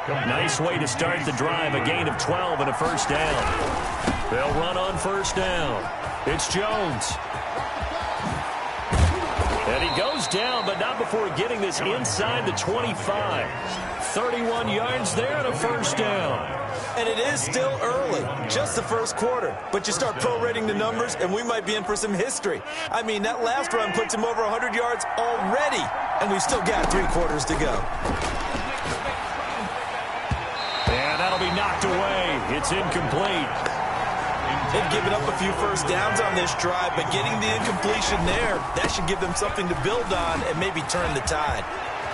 Nice way to start the drive, a gain of 12 and a first down. They'll run on first down. It's Jones. And he goes down, but not before getting this inside the 25. 31 yards there and a first down. And it is still early, just the first quarter. But you start prorating the numbers, and we might be in for some history. I mean, that last run puts him over 100 yards already, and we've still got 3 quarters to go. And that'll be knocked away. It's incomplete. They've given up a few first downs on this drive, but getting the incompletion there, that should give them something to build on and maybe turn the tide.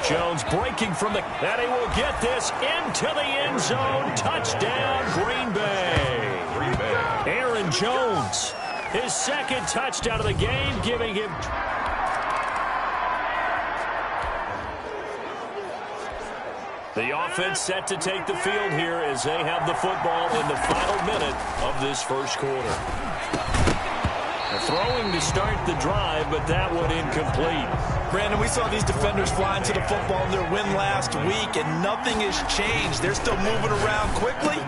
Jones breaking from the... And he will get this into the end zone. Touchdown, Green Bay. Aaron Jones, his second touchdown of the game, giving him... The offense set to take the field here as they have the football in the final minute of this first quarter. Throwing to start the drive, but that one incomplete. Brandon, we saw these defenders flying to the football in their win last week, and nothing has changed. They're still moving around quickly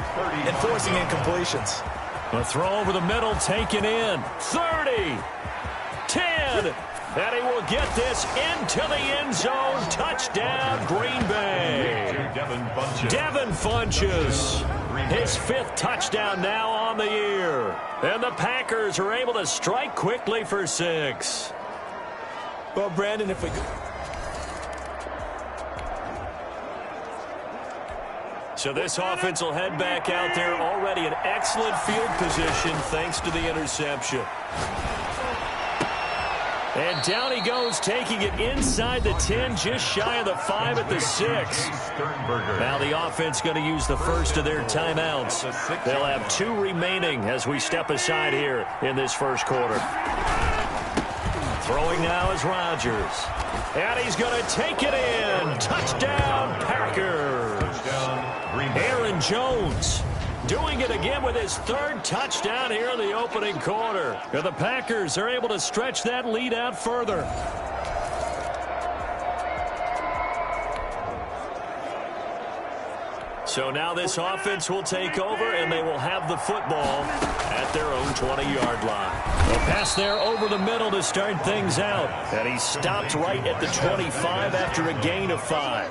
and forcing incompletions. A throw over the middle, taken in. 30, 10, and he will get this into the end zone. Touchdown, Green Bay. Devin Funches, his 5th touchdown now on the year. And the Packers are able to strike quickly for 6. Well, Brandon, if we... So this offense will head back out there, already in excellent field position thanks to the interception. And down he goes, taking it inside the 10, just shy of the 5 at the 6. Now the offense going to use the first of their timeouts. They'll have 2 remaining as we step aside here in this first quarter. Throwing now is Rodgers. And he's going to take it in. Touchdown, Packers. Aaron Jones doing it again with his 3rd touchdown here in the opening quarter. And the Packers are able to stretch that lead out further. So now this offense will take over, and they will have the football at their own 20-yard line. A pass there over the middle to start things out. And he stopped right at the 25 after a gain of 5.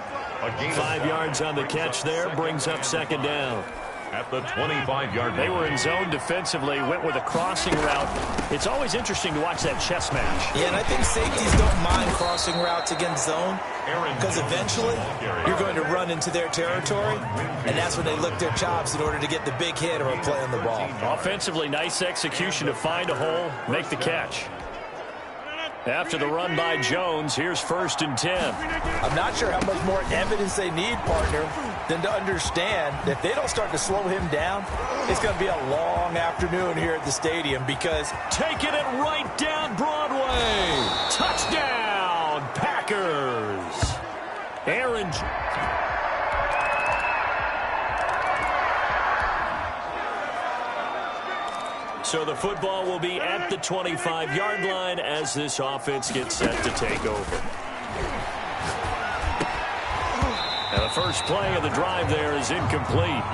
5 yards on the catch there, brings up second down. At the 25-yard line. They were in zone defensively, went with a crossing route. It's always interesting to watch that chess match. Yeah, and I think safeties don't mind crossing routes against zone because eventually you're going to run into their territory, and that's when they lick their chops in order to get the big hit or a play on the ball. Offensively, nice execution to find a hole, make the catch. After the run by Jones, here's 1st and 10. I'm not sure how much more evidence they need, partner, than to understand that if they don't start to slow him down, it's going to be a long afternoon here at the stadium because... Taking it right down Broadway. Touchdown, Packers. Aaron... So the football will be at the 25-yard line as this offense gets set to take over. And the first play of the drive there is incomplete.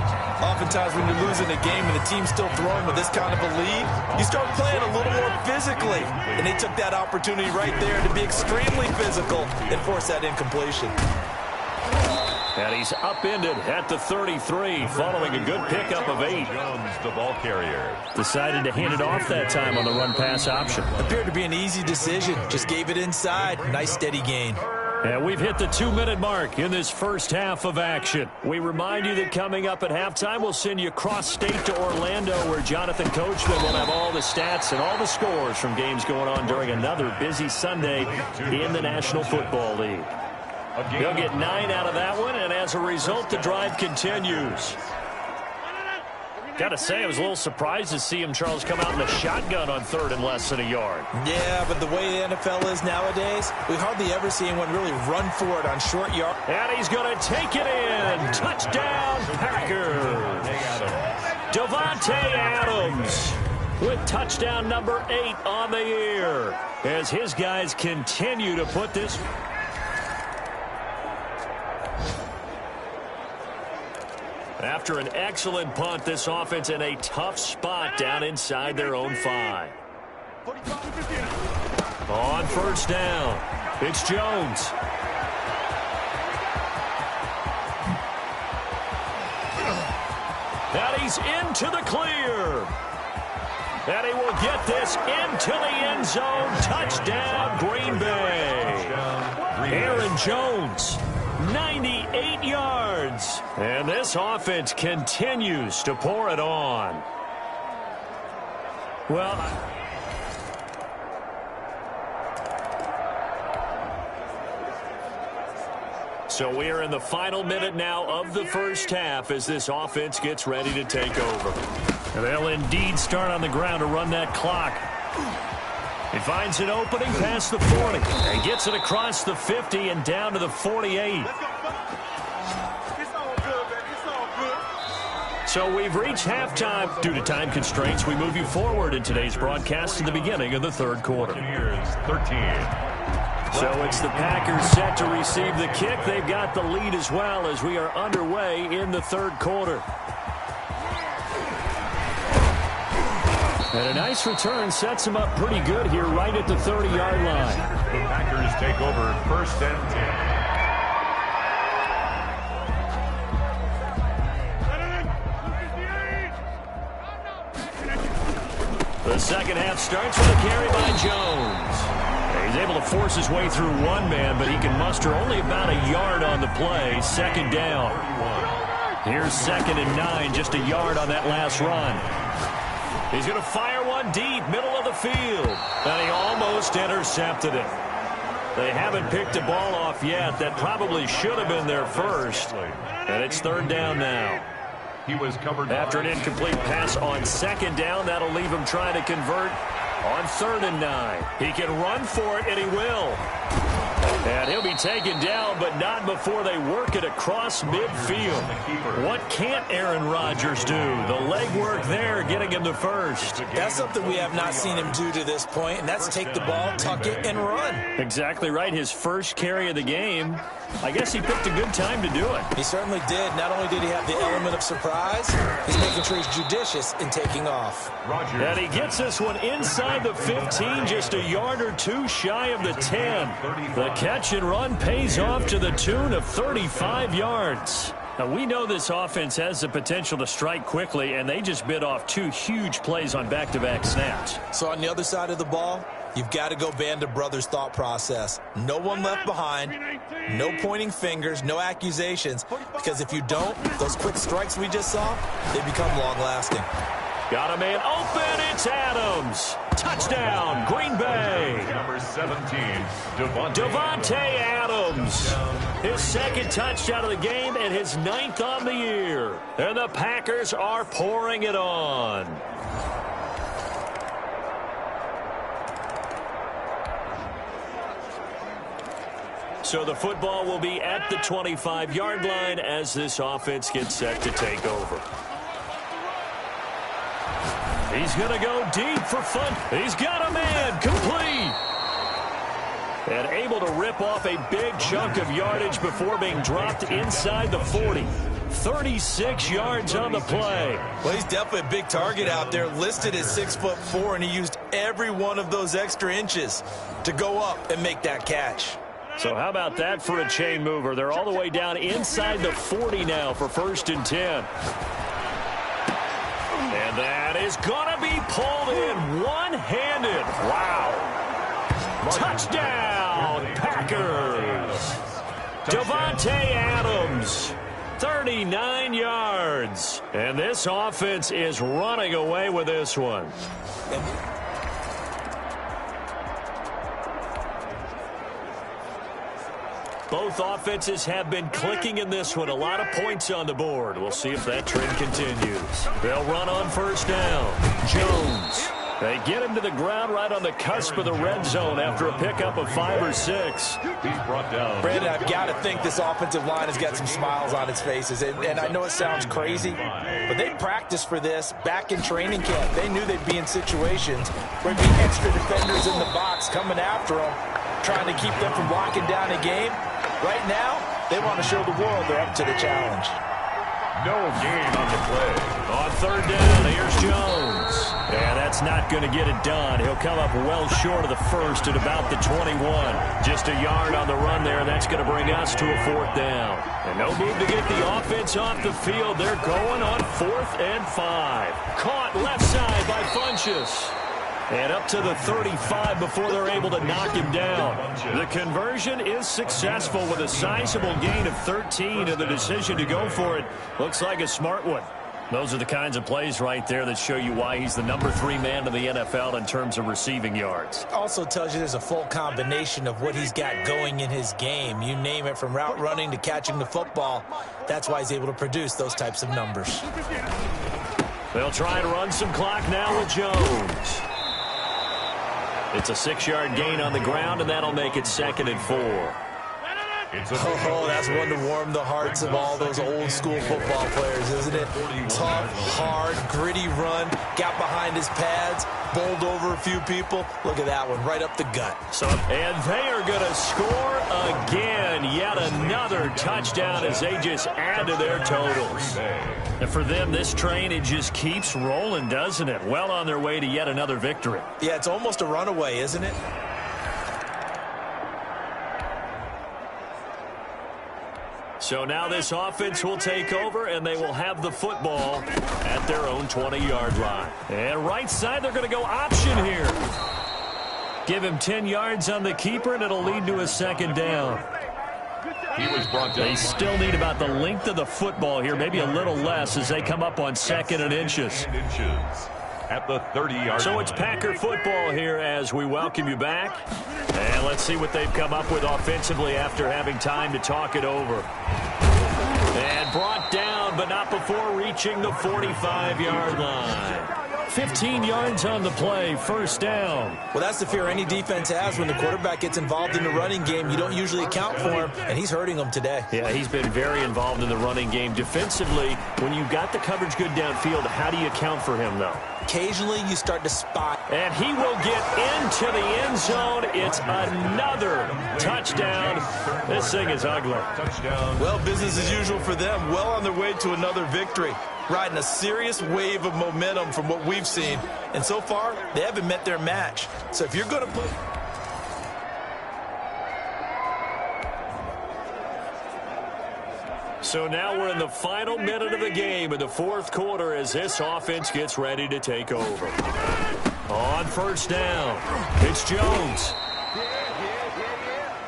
Oftentimes when you're losing a game and the team's still throwing with this kind of a lead, you start playing a little more physically. And they took that opportunity right there to be extremely physical and force that incompletion. And he's upended at the 33 following a good pickup of 8. Jones, the ball carrier. Decided to hand it off that time on the run-pass option. Appeared to be an easy decision. Just gave it inside. Nice steady gain. And we've hit the 2-minute mark in this first half of action. We remind you that coming up at halftime, we'll send you cross-state to Orlando, where Jonathan Coachman will have all the stats and all the scores from games going on during another busy Sunday in the National Football League. He'll get 9 out of that one, and as a result, the drive continues. Got to say, I was a little surprised to see him, Charles, come out in the shotgun on 3rd and less than a yard. Yeah, but the way the NFL is nowadays, we hardly ever see anyone really run for it on short yard. And he's going to take it in. Touchdown, Packers. Davante Adams with touchdown number 8 on the year as his guys continue to put this. After an excellent punt, this offense in a tough spot down inside their own 5. On 1st down, it's Jones. And he's into the clear. And he will get this into the end zone. Touchdown, Green Bay. Aaron Jones, 98 yards. And this offense continues to pour it on. Well, so we are in the final minute now of the first half as this offense gets ready to take over. And they'll indeed start on the ground to run that clock. He finds an opening past the 40 and gets it across the 50 and down to the 48. So we've reached halftime. Due to time constraints, we move you forward in today's broadcast to the beginning of the 3rd quarter. Here's 13. So it's the Packers set to receive the kick. They've got the lead as well as we are underway in the 3rd quarter. And a nice return sets them up pretty good here right at the 30-yard line. The Packers take over 1st and 10. The second half starts with a carry by Jones. He's able to force his way through one man, but he can muster only about a yard on the play. 2nd down. Here's 2nd and 9, just a yard on that last run. He's going to fire one deep, middle of the field. And he almost intercepted it. They haven't picked a ball off yet. That probably should have been their first. And it's 3rd down now. He was covered after an incomplete pass on 2nd down. That'll leave him trying to convert on 3rd and 9. He can run for it, and he will. And he'll be taken down, but not before they work it across midfield. What can't Aaron Rodgers do? The legwork there, getting him the first. That's something we have not seen him do to this point, and that's take the ball, tuck it, and run. Exactly right. His first carry of the game. I guess he picked a good time to do it. He certainly did. Not only did he have the element of surprise, he's making sure he's judicious in taking off. And he gets this one inside the 15, just a yard or two shy of the 10. The catch and run pays off to the tune of 35 yards. Now, we know this offense has the potential to strike quickly, and they just bit off 2 huge plays on back-to-back snaps. So on the other side of the ball, you've got to go Band of Brothers thought process. No one left behind, no pointing fingers, no accusations, because if you don't, those quick strikes we just saw, they become long-lasting. Got a man open, it's Adams. Touchdown, Green Bay. Number 17, Davante Adams. His 2nd touchdown of the game and his 9th on the year. And the Packers are pouring it on. So the football will be at the 25-yard line as this offense gets set to take over. He's going to go deep for fun. He's got a man complete. And able to rip off a big chunk of yardage before being dropped inside the 40. 36 yards on the play. Well, he's definitely a big target out there, listed at 6'4", and he used every one of those extra inches to go up and make that catch. So how about that for a chain mover? They're all the way down inside the 40 now for 1st and 10. And that is going to be pulled in one-handed. Wow. Touchdown, Packers. Davante Adams, 39 yards. And this offense is running away with this one. Both offenses have been clicking in this one. A lot of points on the board. We'll see if that trend continues. They'll run on first down. Jones. They get him to the ground right on the cusp of the red zone after a pickup of 5 or 6. He's brought down. Brandon, I've got to think this offensive line has got some smiles on its faces. And I know it sounds crazy, but they practiced for this back in training camp. They knew they'd be in situations where there'd be extra defenders in the box coming after them, trying to keep them from locking down a game. Right now, they want to show the world they're up to the challenge. No gain on the play. On third down, here's Jones. Yeah, that's not going to get it done. He'll come up well short of the first at about the 21. Just a yard on the run there. That's going to bring us to a 4th down. And no move to get the offense off the field. They're going on 4th and 5. Caught left side by Funchess. And up to the 35 before they're able to knock him down. The conversion is successful with a sizable gain of 13, and the decision to go for it looks like a smart one. Those are the kinds of plays right there that show you why he's the number 3 man in the NFL in terms of receiving yards. Also tells you there's a full combination of what he's got going in his game. You name it, from route running to catching the football. That's why he's able to produce those types of numbers. They'll try and run some clock now with Jones. It's a 6-yard gain on the ground, and that'll make it 2nd and 4. Oh, that's one to warm the hearts of all those old-school football players, isn't it? Tough, hard, gritty run, got behind his pads, bowled over a few people. Look at that one, right up the gut. And they are going to score again. Yet another touchdown as they just add to their totals. And for them, this train, it just keeps rolling, doesn't it? Well on their way to yet another victory. Yeah, it's almost a runaway, isn't it? So now this offense will take over, and they will have the football at their own 20-yard line. And right side, they're going to go option here. Give him 10 yards on the keeper, and it'll lead to a 2nd down. He was brought down. They still need about the length of the football here, maybe a little less as they come up on 2nd and inches. At the 30-yard So it's Packer football here as we welcome you back. And let's see what they've come up with offensively after having time to talk it over. And brought down, but not before reaching the 45-yard line. 15 yards on the play, 1st down. Well, that's the fear any defense has when the quarterback gets involved in the running game. You don't usually account for him, and he's hurting them today. Yeah, he's been very involved in the running game. Defensively, when you've got the coverage good downfield, how do you account for him, though? Occasionally, you start to spot. And he will get into the end zone. It's another touchdown. This thing is ugly. touchdown. Well, business as usual for them. Well on their way to another victory. Riding a serious wave of momentum from what we've seen. And so far, they haven't met their match. So if you're going to put... So now we're in the final minute of the game in the 4th quarter as this offense gets ready to take over. On 1st down, it's Jones.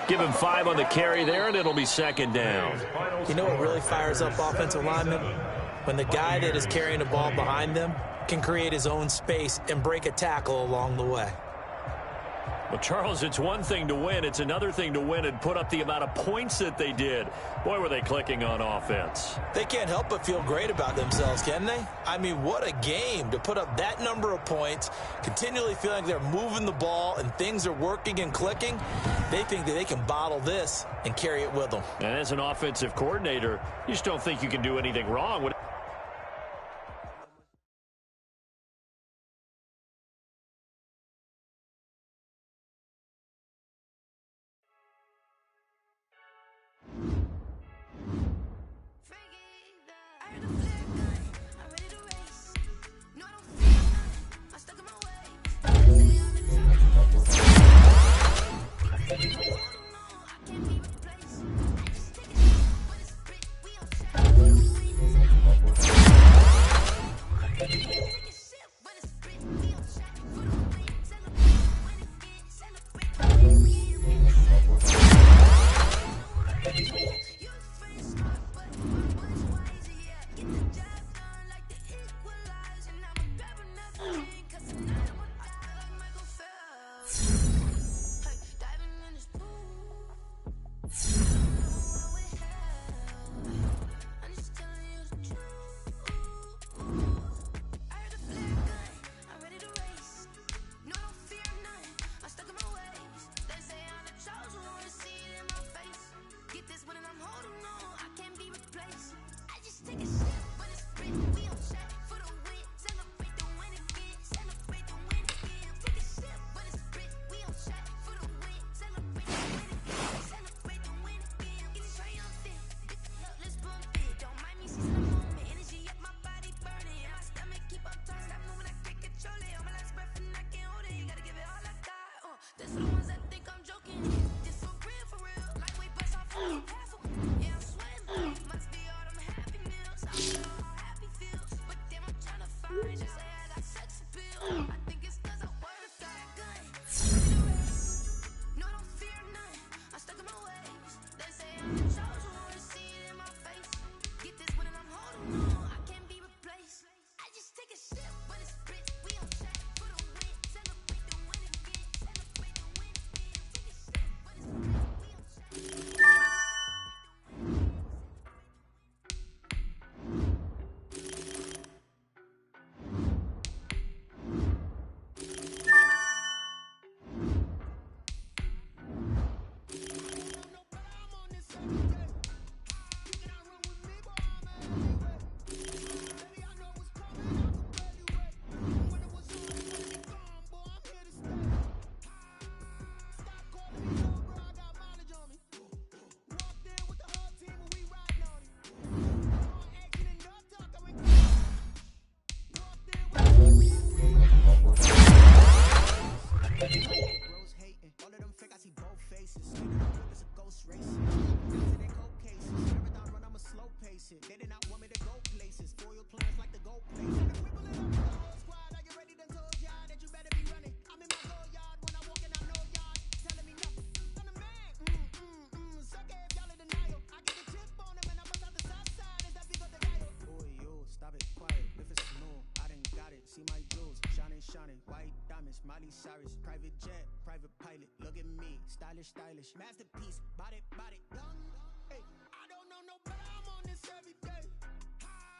Give him 5 on the carry there, and it'll be 2nd down. You know what really fires up offensive linemen? When the guy that is carrying the ball behind them can create his own space and break a tackle along the way. Well, Charles, it's one thing to win. It's another thing to win and put up the amount of points that they did. Boy, were they clicking on offense. They can't help but feel great about themselves, can they? I mean, what a game to put up that number of points, continually feeling like they're moving the ball and things are working and clicking. They think that they can bottle this and carry it with them. And as an offensive coordinator, you just don't think you can do anything wrong. Miley Cyrus, private jet, private pilot. Look at me, stylish, stylish. Masterpiece, body, body. Hey, I don't know no better, I'm on this every day.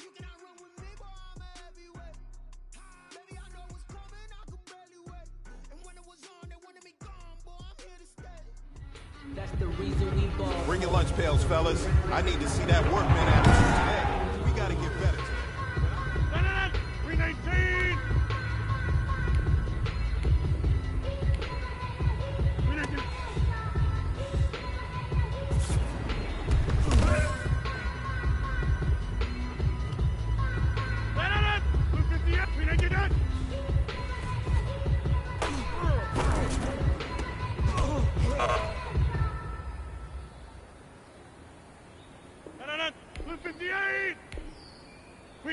You cannot run with me, boy, I'm a heavyweight. Baby, I know what's coming, I could barely wait. And when it was on, they wanted me gone, boy, I'm here to stay. That's the reason we ball. Bring your lunch pails, fellas. I need to see that workman attitude today. We gotta get better today. 319!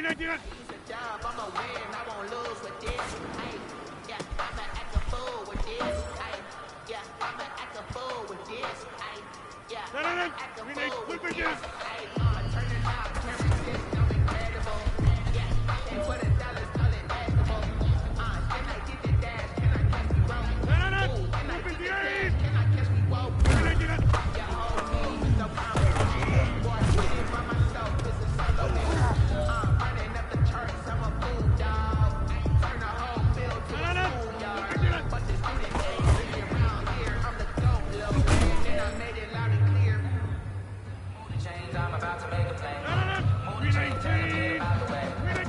It's a job, I'ma win, I won't lose with this. Ay, yeah, I'ma act a fool with this. Ay, yeah, I'ma act a fool with this. Ay, yeah, I'ma act a fool with this. Ay, turn it out, camera system incredible. Yeah, they put $1, call it basketball. Can I get the dash? Can I catch me roll? Ooh, can I get the dash? Can I catch me roll? Yeah, hold me, no problem. Boy, I did it by myself, this is solo mission. Running up the charts, I'm a fool, dog. Turn the whole field to a schoolyard. But the student ain't really around here. I'm the GOAT, little man, and I made it loud and clear. Move the chains, I'm about to make a play. Move the chains, tell them get out the way. Move the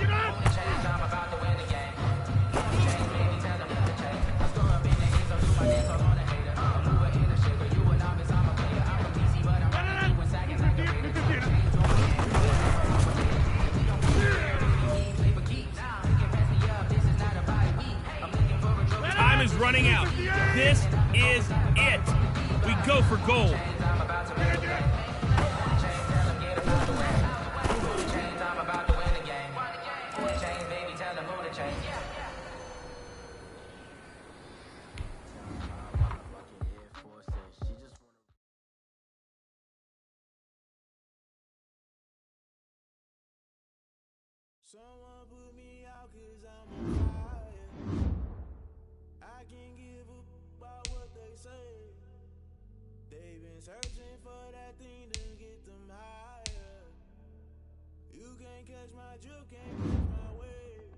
chains, I'm about to win the game. Move the chains, baby, tell them get the chains. I store up in the east, so do my dance on a hater. I'm moving in the sugar, you a novice, I'm a player. I'm a PC, but I'm running through and sagging like a raider. Chains on my head. Time is running out. This is it. We go for gold. Someone put me out 'cause I'm on fire. I can't give up about what they say. They've been searching for that thing to get them higher. You can't catch my drift, can't catch my wave.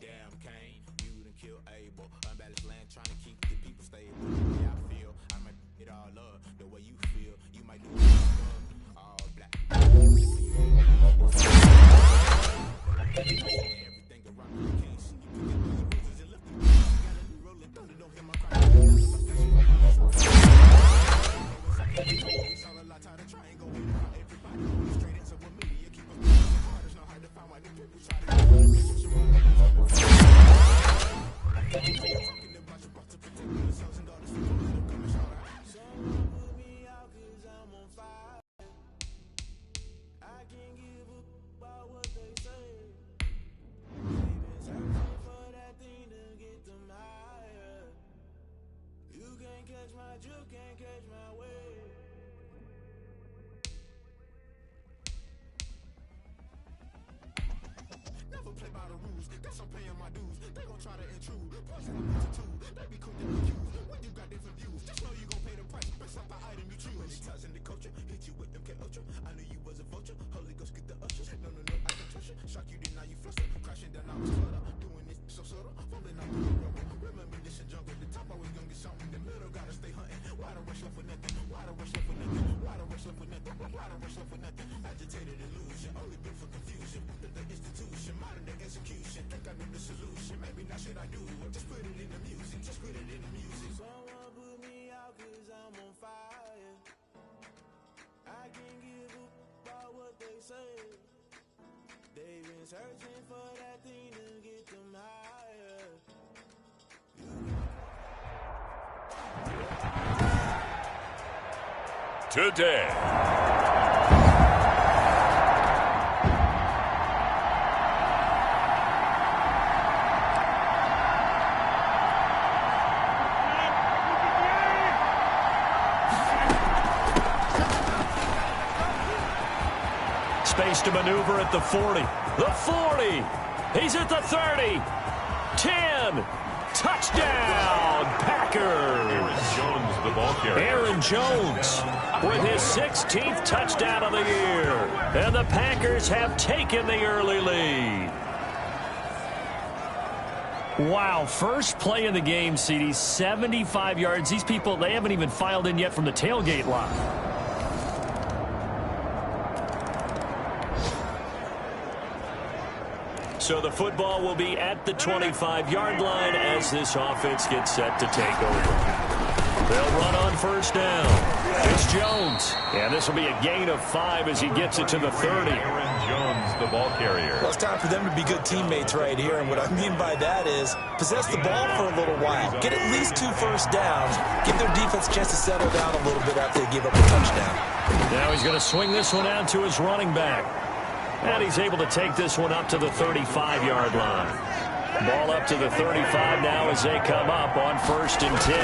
Damn, Kane, you done killed Abel. Unbalanced land trying to keep the people stable. The way I feel, I might it all up. The way you feel, you might do it all black. Everything around you can't see. You pick up the roses and left them. Got a new rolling thunder, don't hear my cry. It's all a lot of try and go in. Everybody straight into one media. Keep us hard. It's not hard to find why the people try to talking about you about to protect themselves and daughters from the coming shot. Someone put me out 'cause I'm on fire. I can't give up about what they say. They've been searching for that thing to get them higher. You can't catch my drift, can't catch my wave. Never play by the rules, guess I'm paying my dues. They gon' try to intrude, poison the multitude. They be quick to accuse when you got different views. Just know you gon' pay the price based off the item you choose. When it ties in the culture, hit you with MK Ultra. I knew you was a vulture, Holy Ghost get the ushers. No, I can touch it. Shock you, then now you fluster. Crashing down, I was clutter. Doing this so subtle, fumbling out through the rubber. Remember this and jungle, the top I was gonna get something. The middle gotta stay hunting. Why the rush left for nothing? Why the rush left for nothing? Why the rush left for nothing? Why the rush left for nothing? Agitated illusion, only built for confusion. The institution, modern day execution. Think I knew the solution. Maybe not shit I do. Just put it in the music. Just put it in the music. Someone put me out 'cause I'm on fire. I can't give up about what they say. They've been searching for that thing to get them higher. Today. Space to maneuver at the 40. The 40. He's at the 30. 10. Touchdown, Packers. Aaron Jones, the ball carrier. Aaron Jones with his 16th touchdown of the year. And the Packers have taken the early lead. Wow, first play in the game, CD, 75 yards. These people, they haven't even filed in yet from the tailgate line. So the football will be at the 25-yard line as this offense gets set to take over. They'll run on first down. It's Jones. And this will be a gain of 5 as he gets it to the 30. Aaron Jones, the ball carrier. Well, it's time for them to be good teammates right here. And what I mean by that is possess the ball for a little while. Get at least 2 first downs. Give their defense a chance to settle down a little bit after they give up a touchdown. Now he's going to swing this one out to his running back. And he's able to take this one up to the 35-yard line. Ball up to the 35 now as they come up on 1st and 10.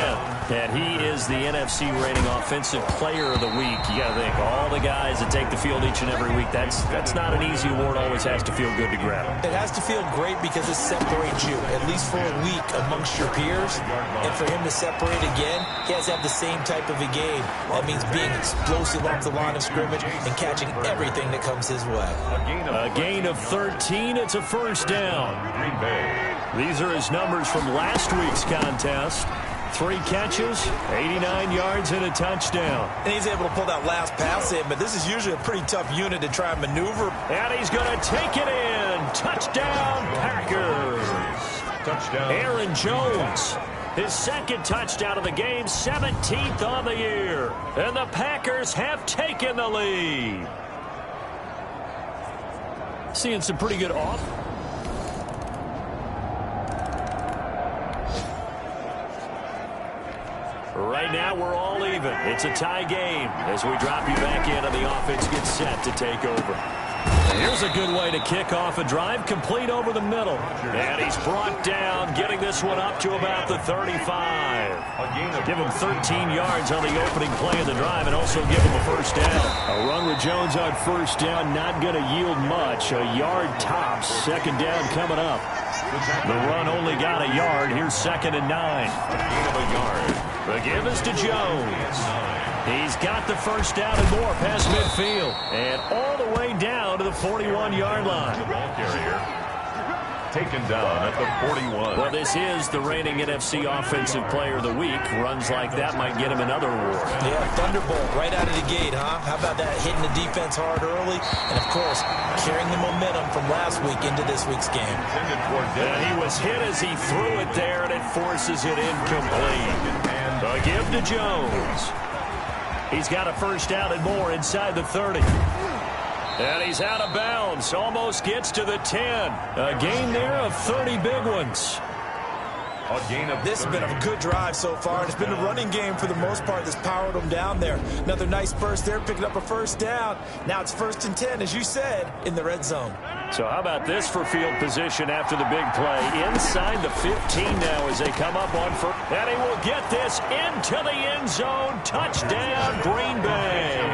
And he is the NFC rating offensive player of the week. You got to think, all the guys that take the field each and every week, that's not an easy award. Always has to feel good to grab. It has to feel great because it separates you, at least for a week, amongst your peers. And for him to separate again, he has to have the same type of a game. That means being explosive off the line of scrimmage and catching everything that comes his way. A gain of 13. It's a first down. Green Bay. These are his numbers from last week's contest. 3 catches, 89 yards, and a touchdown. And he's able to pull that last pass in, but this is usually a pretty tough unit to try and maneuver. And he's going to take it in. Touchdown, Packers. Touchdown. Aaron Jones. His 2nd touchdown of the game, 17th on the year. And the Packers have taken the lead. Seeing some pretty good off. Right now, we're all even. It's a tie game as we drop you back in and the offense gets set to take over. Here's a good way to kick off a drive, complete over the middle. And he's brought down, getting this one up to about the 35. Give him 13 yards on the opening play of the drive and also give him a first down. A run with Jones on first down, not going to yield much. A yard tops, 2nd down coming up. The run only got a yard. Here's 2nd and 9. A gain of a yard. The give is to Jones. He's got the first down and more past midfield. And all the way down to the 41-yard line. The ball carrier taken down at the 41. Well, this is the reigning NFC Offensive Player of the Week. Runs like that might get him another award. Yeah, thunderbolt right out of the gate, huh? How about that, hitting the defense hard early? And, of course, carrying the momentum from last week into this week's game. And he was hit as he threw it there, and it forces it incomplete. A give to Jones. He's got a first down and more inside the 30. And he's out of bounds. Almost gets to the 10. A gain there of 30 big ones. A gain of This has been a good drive so far. It's been a running game for the most part that's powered them down there. Another nice burst there, picking up a first down. Now it's 1st and 10, as you said, in the red zone. So how about this for field position after the big play? Inside the 15 now as they come up on first. And he will get this into the end zone. Touchdown, Green Bay.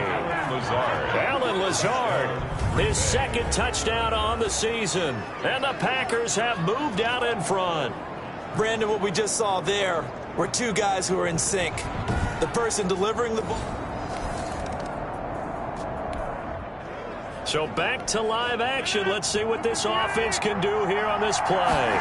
Alan Lazard, his 2nd touchdown on the season. And the Packers have moved out in front. Brandon, what we just saw there were 2 guys who are in sync. The person delivering the ball. So back to live action. Let's see what this offense can do here on this play.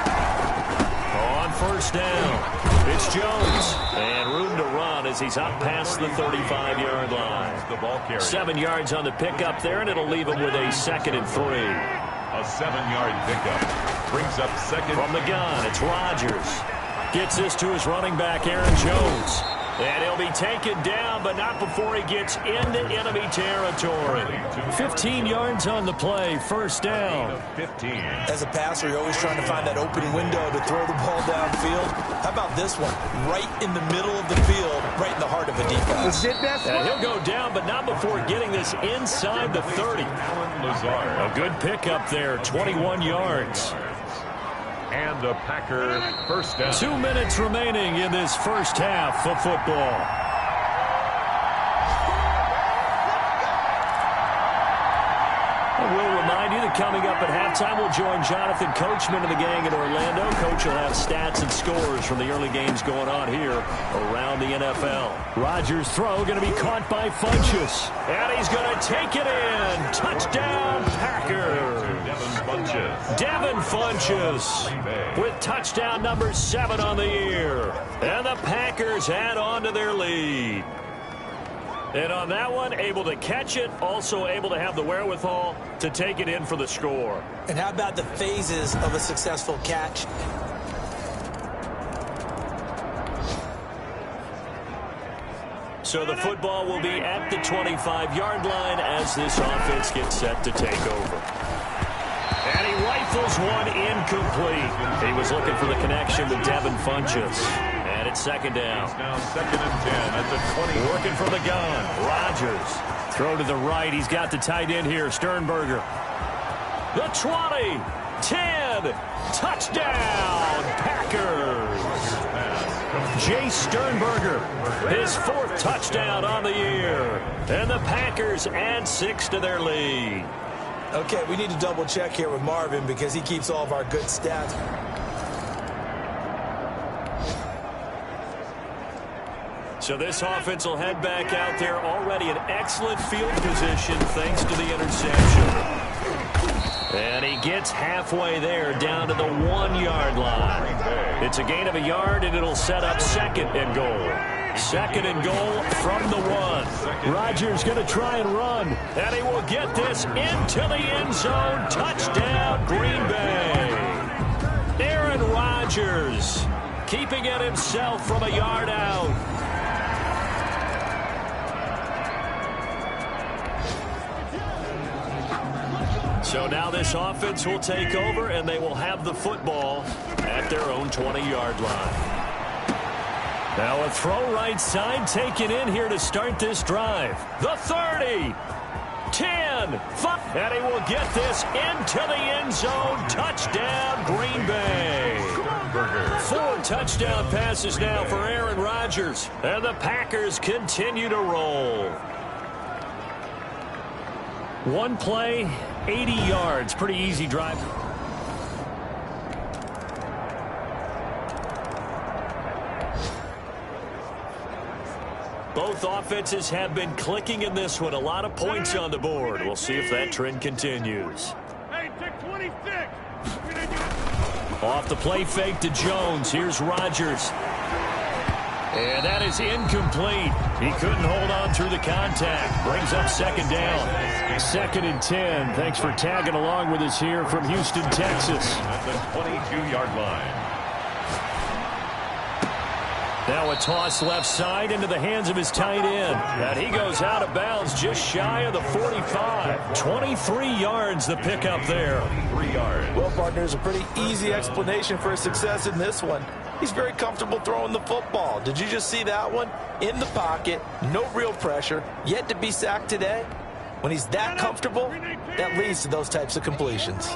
On first down, it's Jones. And room to run as he's up past the 35-yard line. The ball carrier. 7 yards on the pickup there, and it'll leave him with a 2nd and 3. A 7-yard pickup. Brings up 2nd. From the gun, it's Rodgers. Gets this to his running back, Aaron Jones. And he'll be taken down, but not before he gets into enemy territory. 15 yards on the play, first down. 15. As a passer, you're always trying to find that open window to throw the ball downfield. How about this one? Right in the middle of the field, right in the heart of a defense. And he'll go down, but not before getting this inside the 30. Alan Lazard. A good pickup there, 21 yards. And a Packer first down. 2 minutes remaining in this first half of football. And we'll remind you the coming up at halftime. We'll join Jonathan Coachman and the gang in Orlando. Coach will have stats and scores from the early games going on here around the NFL. Rodgers' throw going to be caught by Funchess. And he's going to take it in. Touchdown, Packers. Devin Funchess with touchdown number 7 on the year. And the Packers add on to their lead. And on that one, able to catch it, also able to have the wherewithal to take it in for the score. And how about the phases of a successful catch? So the football will be at the 25-yard line as this offense gets set to take over. And he rifles one incomplete. He was looking for the connection with Devin Funchess. And it's second down. It's now 2nd and 10 at the 20. Working from the gun. Rodgers. Throw to the right. He's got the tight end here, Sternberger. The 20. 10. Touchdown, Packers. Jay Sternberger, his 4th touchdown on the year. And the Packers add 6 to their lead. Okay, we need to double check here with Marvin because he keeps all of our good stats. So this offense will head back out there, already in excellent field position thanks to the interception. And he gets halfway there, down to the 1-yard line. It's a gain of a yard, and it'll set up 2nd and goal. 2nd and goal from the 1. Rodgers going to try and run, and he will get this into the end zone. Touchdown, Green Bay. Aaron Rodgers keeping it himself from a yard out. So now this offense will take over, and they will have the football at their own 20-yard line. Now a throw right side taken in here to start this drive. The 30, 10, 5, and he will get this into the end zone. Touchdown, Green Bay. 4 touchdown passes now for Aaron Rodgers, and the Packers continue to roll. One play, 80 yards. Pretty easy drive. Both offenses have been clicking in this one. A lot of points on the board. We'll see if that trend continues. Hey, take 26. Off the play fake to Jones. Here's Rodgers. And that is incomplete. He couldn't hold on through the contact. Brings up 2nd down. 2nd and 10. Thanks for tagging along with us here from Houston, Texas. At the 22-yard line. Now a toss left side into the hands of his tight end. And he goes out of bounds just shy of the 45. 23 yards the pickup there. 3 yards. Well, partner, there's a pretty easy explanation for his success in this one. He's very comfortable throwing the football. Did you just see that one? In the pocket, no real pressure, yet to be sacked today. When he's that comfortable, that leads to those types of completions.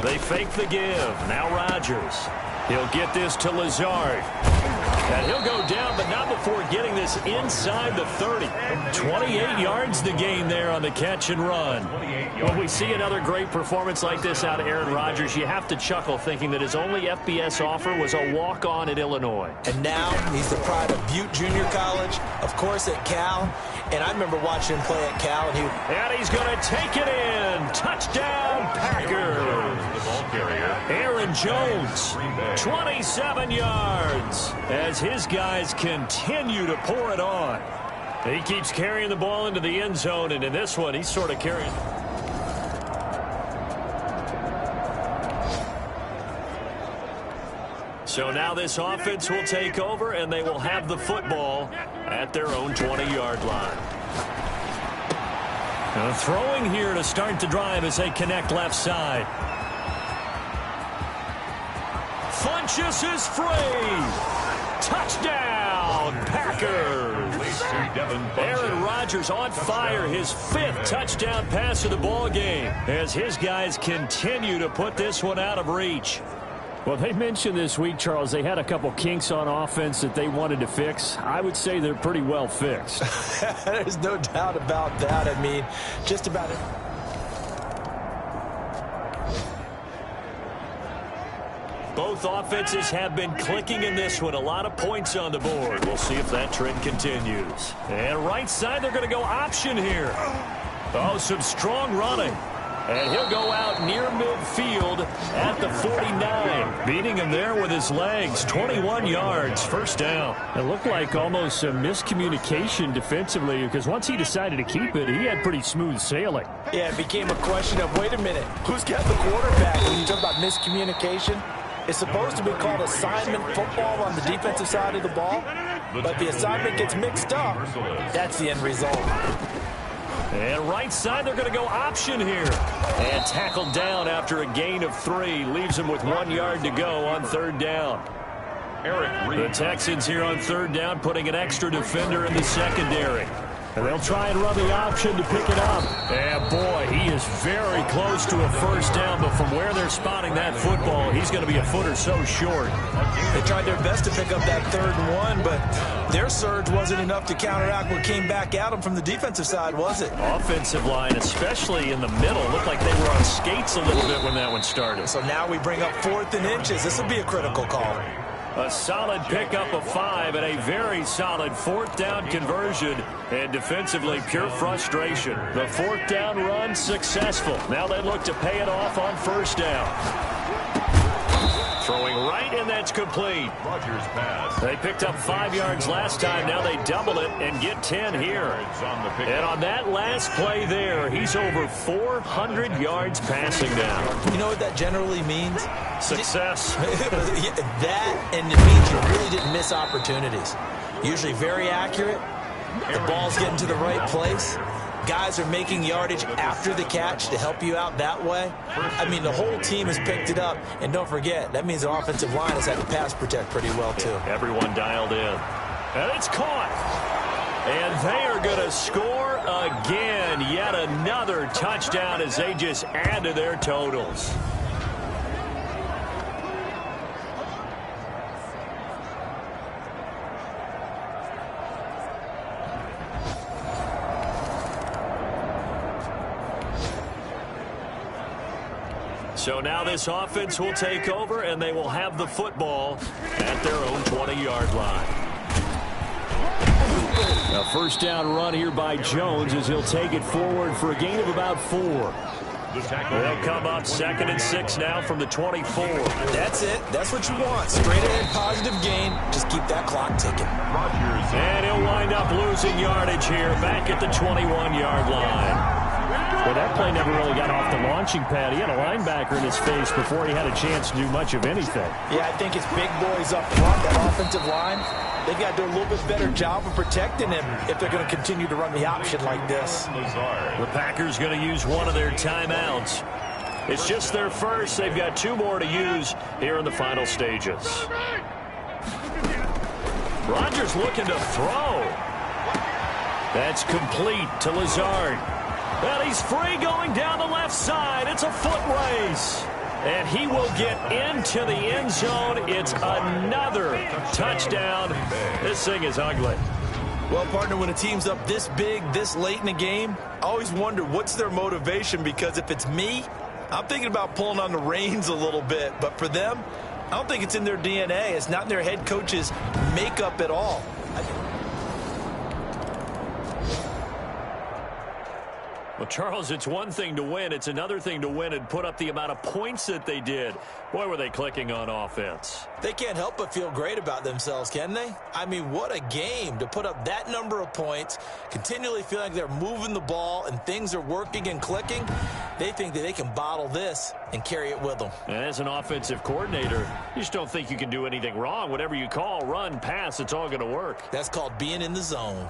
They fake the give. Now Rodgers. He'll get this to Lazard. And he'll go down, but not before getting this inside the 30. 28 yards the gain there on the catch and run. When we see another great performance like this out of Aaron Rodgers, you have to chuckle thinking that his only FBS offer was a walk-on at Illinois. And now he's the pride of Butte Junior College, of course at Cal. And I remember watching him play at Cal. And he's going to take it in. Touchdown, Packers. The ball carrier. Aaron Jones, 27 yards, as his guys continue to pour it on. He keeps carrying the ball into the end zone, and in this one, he's sort of carrying. So now this offense will take over, and they will have the football at their own 20-yard line. Now throwing here to start the drive as they connect left side. Funchess is free. Touchdown, Packers. Aaron Rodgers on fire, his 5th touchdown pass of the ball game as his guys continue to put this one out of reach. Well, they mentioned this week, Charles, they had a couple kinks on offense that they wanted to fix. I would say they're pretty well fixed. There's no doubt about that. I mean, just about it. Both offenses have been clicking in this one. A lot of points on the board. We'll see if that trend continues. And right side, they're going to go option here. Oh, some strong running. And he'll go out near midfield at the 49. Beating him there with his legs. 21 yards, first down. It looked like almost a miscommunication defensively because once he decided to keep it, he had pretty smooth sailing. Yeah, it became a question of, wait a minute, who's got the quarterback? When you talk about miscommunication, it's supposed to be called assignment football on the defensive side of the ball. But the assignment gets mixed up. That's the end result. And right side, they're going to go option here. And tackled down after a gain of 3. Leaves him with 1 yard to go on third down. The Texans here on third down putting an extra defender in the secondary. And they'll try and run the option to pick it up. And boy, he is very close to a first down, but from where they're spotting that football, he's going to be a foot or so short. They tried their best to pick up that 3rd and 1, but their surge wasn't enough to counteract what came back at them from the defensive side, was it? Offensive line, especially in the middle, looked like they were on skates a little bit when that one started. So now we bring up 4th and inches. This will be a critical call. A solid pickup of 5 and a very solid 4th down conversion. And defensively, pure frustration. The 4th down run successful. Now they look to pay it off on first down. Throwing right, and that's complete. Rodgers pass. They picked up 5 yards last time. Now they double it and get 10 here. And on that last play there, he's over 400 yards passing now. You know what that generally means? Success. That, and it means you really didn't miss opportunities. Usually very accurate. The ball's getting to the right place. Guys are making yardage after the catch to help you out that way. I mean, the whole team has picked it up. And don't forget, that means the offensive line has had to pass protect pretty well, too. Everyone dialed in. And it's caught. And they are going to score again. Yet another touchdown as they just add to their totals. So now this offense will take over, and they will have the football at their own 20-yard line. A first down run here by Jones as he'll take it forward for a gain of about 4. They'll come up 2nd and 6 now from the 24. That's it. That's what you want. Straight ahead positive gain. Just keep that clock ticking. And he'll wind up losing yardage here back at the 21-yard line. Well, that play never really got off the launching pad. He had a linebacker in his face before he had a chance to do much of anything. Yeah, I think it's big boys up front, that offensive line. They've got to do a little bit better job of protecting him if they're going to continue to run the option like this. The Packers going to use one of their timeouts. It's just their first. They've got 2 more to use here in the final stages. Rodgers looking to throw. That's complete to Lazard. And he's free going down the left side. It's a foot race. And he will get into the end zone. It's another touchdown. This thing is ugly. Well, partner, when a team's up this big, this late in the game, I always wonder what's their motivation, because if it's me, I'm thinking about pulling on the reins a little bit. But for them, I don't think it's in their DNA. It's not in their head coach's makeup at all. Well, Charles, it's one thing to win. It's another thing to win and put up the amount of points that they did. Boy, were they clicking on offense. They can't help but feel great about themselves, can they? I mean, what a game to put up that number of points, continually feeling like they're moving the ball and things are working and clicking. They think that they can bottle this and carry it with them. And as an offensive coordinator, you just don't think you can do anything wrong. Whatever you call, run, pass, it's all going to work. That's called being in the zone.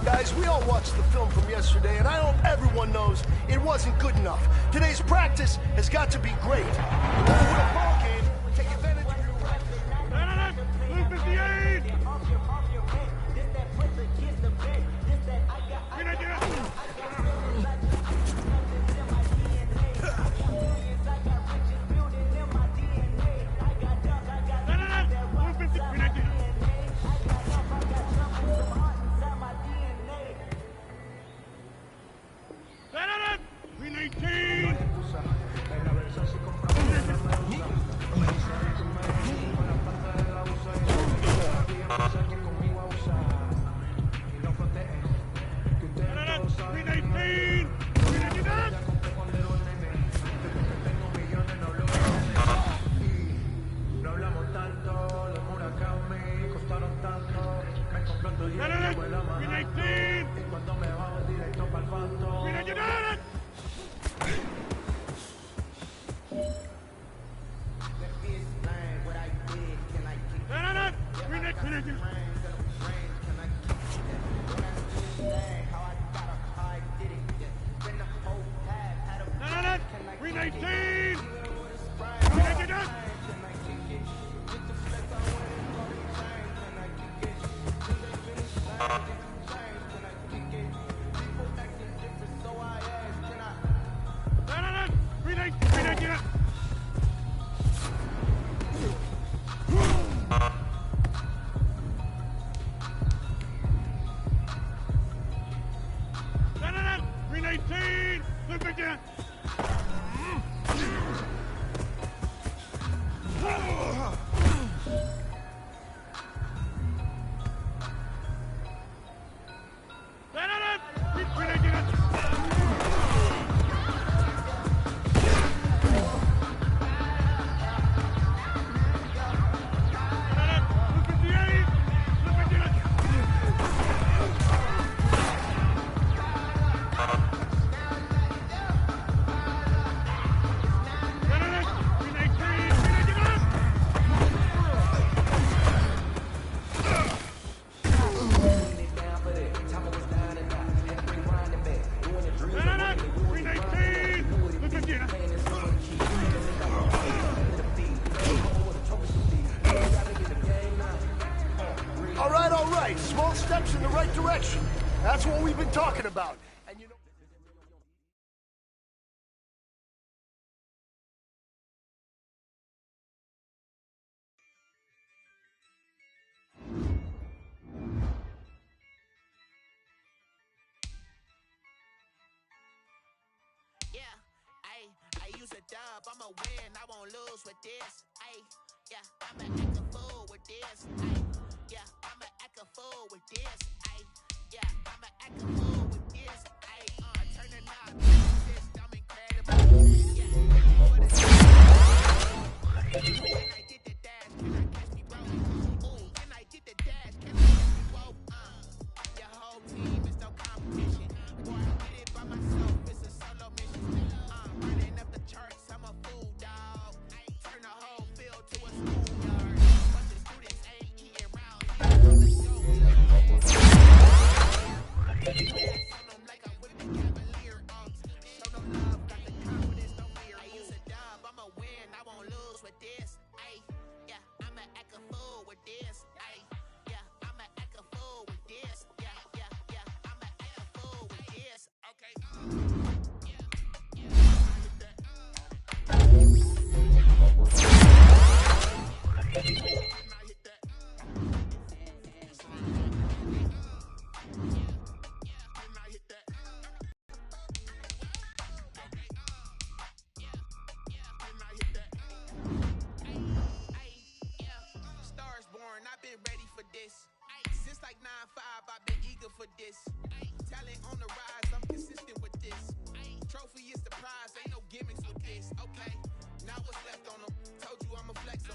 Guys, we all watched the film from yesterday, and I hope everyone knows it wasn't good enough. Today's practice has got to be great. With a ball game, take advantage of your practice. Blue 58! steps in the right direction. That's what we've been talking about. And you know. I use a dub, I'ma win, I won't lose with this. Yeah, I'ma act a fool with this. Yeah, I'ma act a fool with this. Yeah, I'ma act a fool with this. Turn the knob, I'm incredible. Yeah, can I get the dash? Can I catch me broke? Ooh, can I get the dash? Can I catch me woke? Your whole team is no competition. Boy, I did it by myself, it's a solo mission. Running up the charts, I'm a fool, dog. Turn the whole field to a schoolyard. But the students ain't eating round here. Let's go. Show them like I'm with the Cavalier. Show them love, got the confidence, no fear. I use a dub, I'ma win, I won't lose with this. Yeah, I'ma act a fool with this. Yeah, I'ma act a fool with this. Yeah, I'ma act a fool with this. Okay. Stars born, I've been ready for this. Since like 9-5, I've been eager for this. Talent on the rise, I'm consistent with this. Trophy is the prize, ain't no gimmicks with this. Okay, now what's left on them? Told you I'm a flex